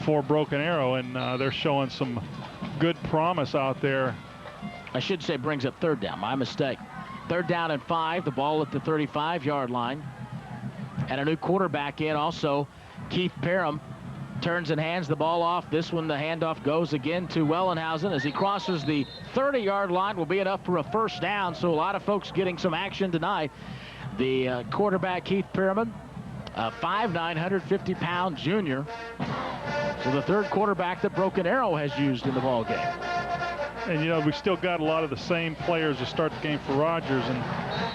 for Broken Arrow, and they're showing some good promise out there. I should say brings up 3rd down. My mistake. 3rd down and 5. The ball at the 35-yard line. And a new quarterback in also. Keith Parham turns and hands the ball off. This one, the handoff goes again to Wellenhausen as he crosses the 30-yard line. Will be enough for a 1st down. So a lot of folks getting some action tonight. The quarterback, Keith Parham, a 5'9", 150-pound junior. So the 3rd quarterback that Broken Arrow has used in the ball game. And, you know, we still got a lot of the same players to start the game for Rogers, and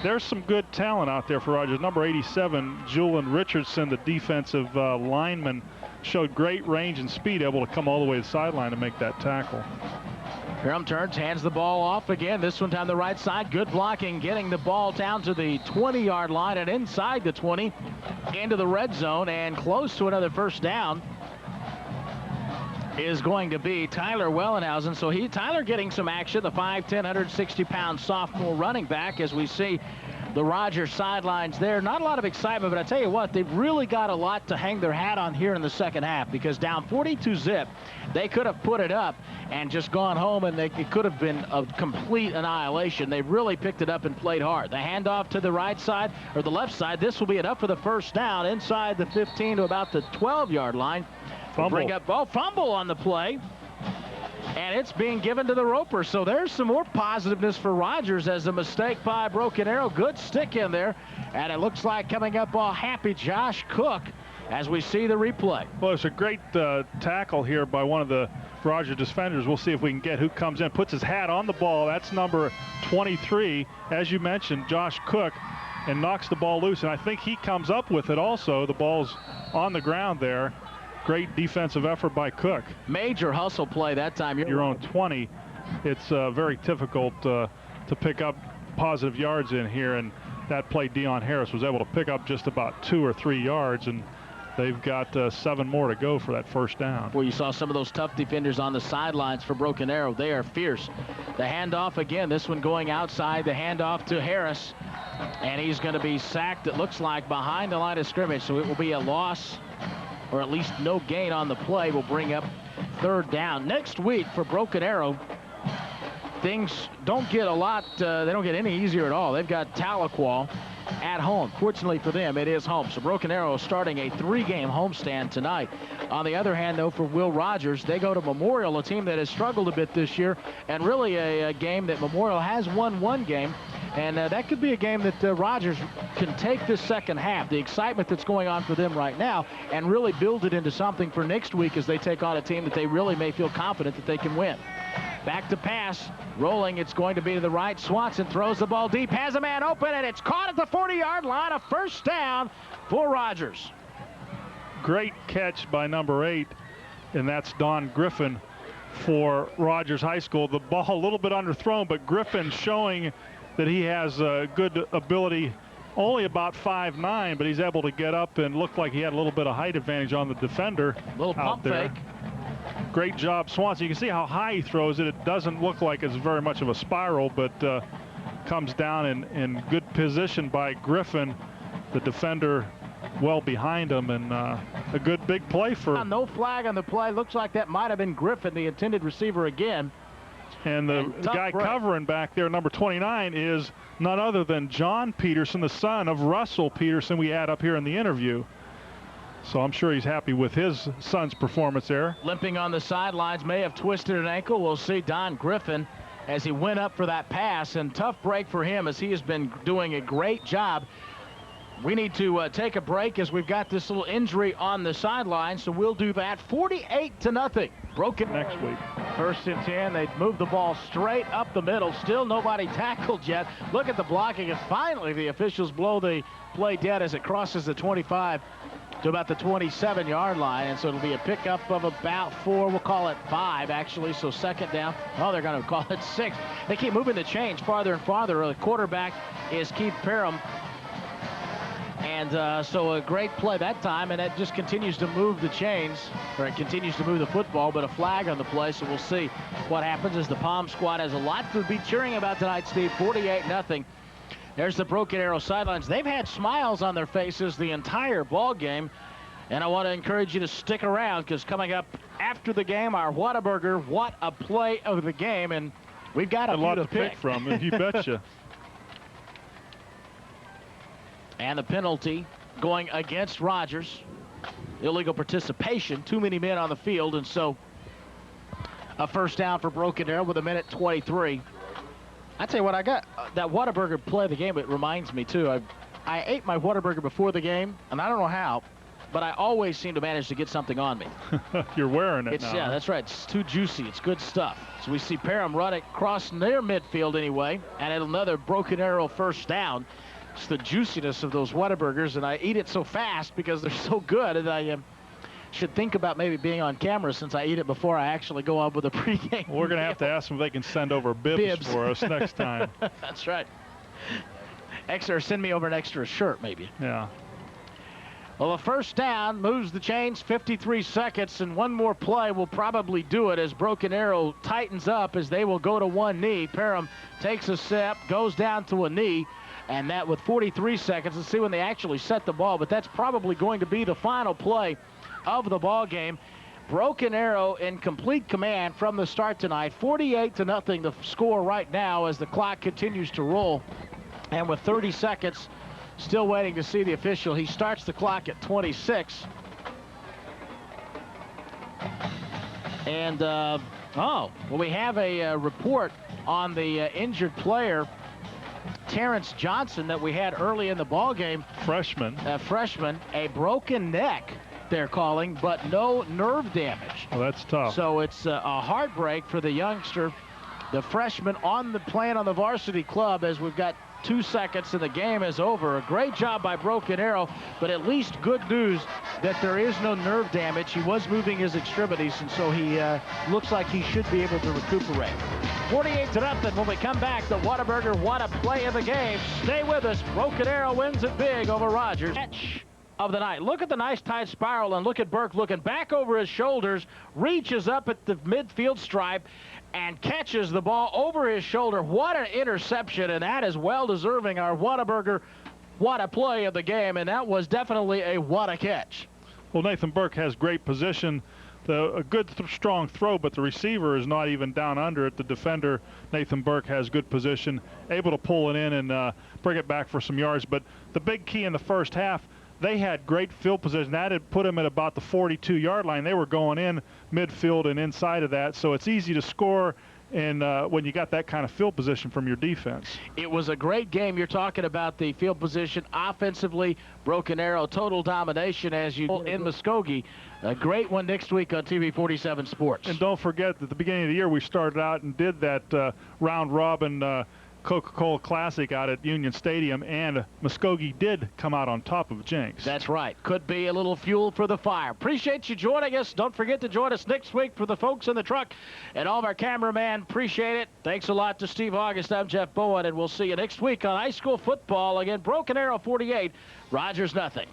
there's some good talent out there for Rogers. Number 87, Julian Richardson, the defensive lineman, showed great range and speed, able to come all the way to the sideline to make that tackle. Parham turns, hands the ball off again. This one down the right side. Good blocking, getting the ball down to the 20-yard line and inside the 20 into the red zone and close to another 1st down is going to be Tyler Wellenhausen. So Tyler getting some action, the 5'10", 160-pound sophomore running back, as we see the Rogers sidelines there. Not a lot of excitement, but I tell you what, they've really got a lot to hang their hat on here in the 2nd half, because down 42-zip, they could have put it up and just gone home, and it could have been a complete annihilation. They really picked it up and played hard. The handoff to the right side, or the left side, this will be enough for the 1st down inside the 15 to about the 12-yard line. Bring up fumble on the play, and it's being given to the Roper. So there's some more positiveness for Rogers as a mistake by Broken Arrow. Good stick in there, and it looks like coming up all happy Josh Cook as we see the replay. Well, it's a great tackle here by one of the Rogers defenders. We'll see if we can get who comes in, puts his hat on the ball. That's number 23, as you mentioned, Josh Cook, and knocks the ball loose, and I think he comes up with it also. The ball's on the ground there. Great defensive effort by Cook. Major hustle play that time. Your own 20. It's very difficult to pick up positive yards in here, and that play Deion Harris was able to pick up just about 2 or 3 yards, and They've got 7 more to go for that first down. Well, you saw some of those tough defenders on the sidelines for Broken Arrow. They are fierce. The handoff again, this one going outside. The handoff to Harris. And he's going to be sacked, it looks like, behind the line of scrimmage. So it will be a loss, or at least no gain on the play. Will bring up 3rd down. Next week for Broken Arrow, things don't get a lot, they don't get any easier at all. They've got Tahlequah at home. Fortunately for them, it is home. So Broken Arrow starting a 3-game homestand tonight. On the other hand, though, for Will Rogers, they go to Memorial, a team that has struggled a bit this year, and really a game that Memorial has won 1 game. And that could be a game that Rogers can take this second half, the excitement that's going on for them right now, and really build it into something for next week as they take on a team that they really may feel confident that they can win. Back to pass, rolling, it's going to be to the right. Swanson throws the ball deep, has a man open, and it's caught at the 40-yard line. A first down for Rogers. Great catch by number 8, and that's Don Griffin for Rogers High School. The ball a little bit underthrown, but Griffin showing that he has a good ability, only about 5'9", but he's able to get up and look like he had a little bit of height advantage on the defender. Little pump fake. Great job, Swanson. You can see how high he throws it. It doesn't look like it's very much of a spiral, but comes down in good position by Griffin, the defender well behind him, and a good big play for... No flag on the play. Looks like that might have been Griffin, the intended receiver again. And the guy covering back there, number 29, is none other than John Peterson, the son of Russell Peterson we had up here in the interview. So I'm sure he's happy with his son's performance there. Limping on the sidelines, may have twisted an ankle. We'll see Don Griffin as he went up for that pass, and tough break for him as he has been doing a great job. We need to take a break as we've got this little injury on the sideline, so we'll do that. 48-0. Broken next week. 1st and 10. They move the ball straight up the middle. Still nobody tackled yet. Look at the blocking, and finally the officials blow the play dead as it crosses the 25 to about the 27-yard line, and so it'll be a pickup of about 4. We'll call it 5, actually, so 2nd down. Oh, they're going to call it 6. They keep moving the chains farther and farther. The quarterback is Keith Parham. And so a great play that time, and that just continues to move the chains, or it continues to move the football, but a flag on the play, so we'll see what happens as the Palm squad has a lot to be cheering about tonight, Steve. 48-0. There's the Broken Arrow sidelines. They've had smiles on their faces the entire ball game, and I want to encourage you to stick around, because coming up after the game, our Whataburger, what a play of the game, and we've got a lot to pick from, you betcha. And the penalty going against Rogers. Illegal participation, too many men on the field, and so a first down for Broken Arrow with 1:23. I tell you what, I got that Whataburger play of the game. It reminds me too. I ate my Whataburger before the game, and I don't know how, but I always seem to manage to get something on me. You're wearing it now. Yeah, that's right. It's too juicy. It's good stuff. So we see Parham run it across near midfield anyway, and another Broken Arrow first down. It's the juiciness of those Whataburgers, and I eat it so fast because they're so good, and I should think about maybe being on camera since I eat it before I actually go up with a pregame. We're going to have to ask them if they can send over bibs for us next time. That's right. Extra, send me over an extra shirt, maybe. Yeah. Well, the first down moves the chains, 53 seconds, and one more play will probably do it as Broken Arrow tightens up as they will go to one knee. Parham takes a step, goes down to a knee, and that with 43 seconds. Let's see when they actually set the ball, but that's probably going to be the final play of the ball game. Broken Arrow in complete command from the start tonight. 48-0 the score right now as the clock continues to roll. And with 30 seconds, still waiting to see the official. He starts the clock at 26. And, well, we have a report on the injured player, Terrence Johnson, that we had early in the ball game. Freshman, a broken neck, they're calling, but no nerve damage. Oh, that's tough. So it's a heartbreak for the youngster, the freshman playing on the varsity club, as we've got 2 seconds and the game is over. A great job by Broken Arrow, but at least good news that there is no nerve damage. He was moving his extremities, and so he looks like he should be able to recuperate. 48-0 when we come back. The Whataburger, what a play of the game. Stay with us. Broken Arrow wins it big over Rogers. of the night. Look at the nice tight spiral, and look at Burke looking back over his shoulders, reaches up at the midfield stripe, and catches the ball over his shoulder. What an interception, and that is well deserving our Whataburger what a play of the game, and that was definitely a what a catch. Well, Nathan Burke has great position. A good strong throw, but the receiver is not even down under it. The defender, Nathan Burke, has good position, able to pull it in and bring it back for some yards. But the big key in the first half, they had great field position. That had put them at about the 42-yard line. They were going in midfield and inside of that, so it's easy to score and when you got that kind of field position from your defense. It was a great game. You're talking about the field position offensively, Broken Arrow, total domination as you in Muskogee. A great one next week on TV 47 Sports. And don't forget that at the beginning of the year we started out and did that round robin Coca-Cola Classic out at Union Stadium, and Muskogee did come out on top of Jenks. That's right. Could be a little fuel for the fire. Appreciate you joining us. Don't forget to join us next week for the folks in the truck and all of our cameramen. Appreciate it. Thanks a lot to Steve August. I'm Jeff Bowen, and we'll see you next week on high school football. Again, Broken Arrow 48, Rogers nothing.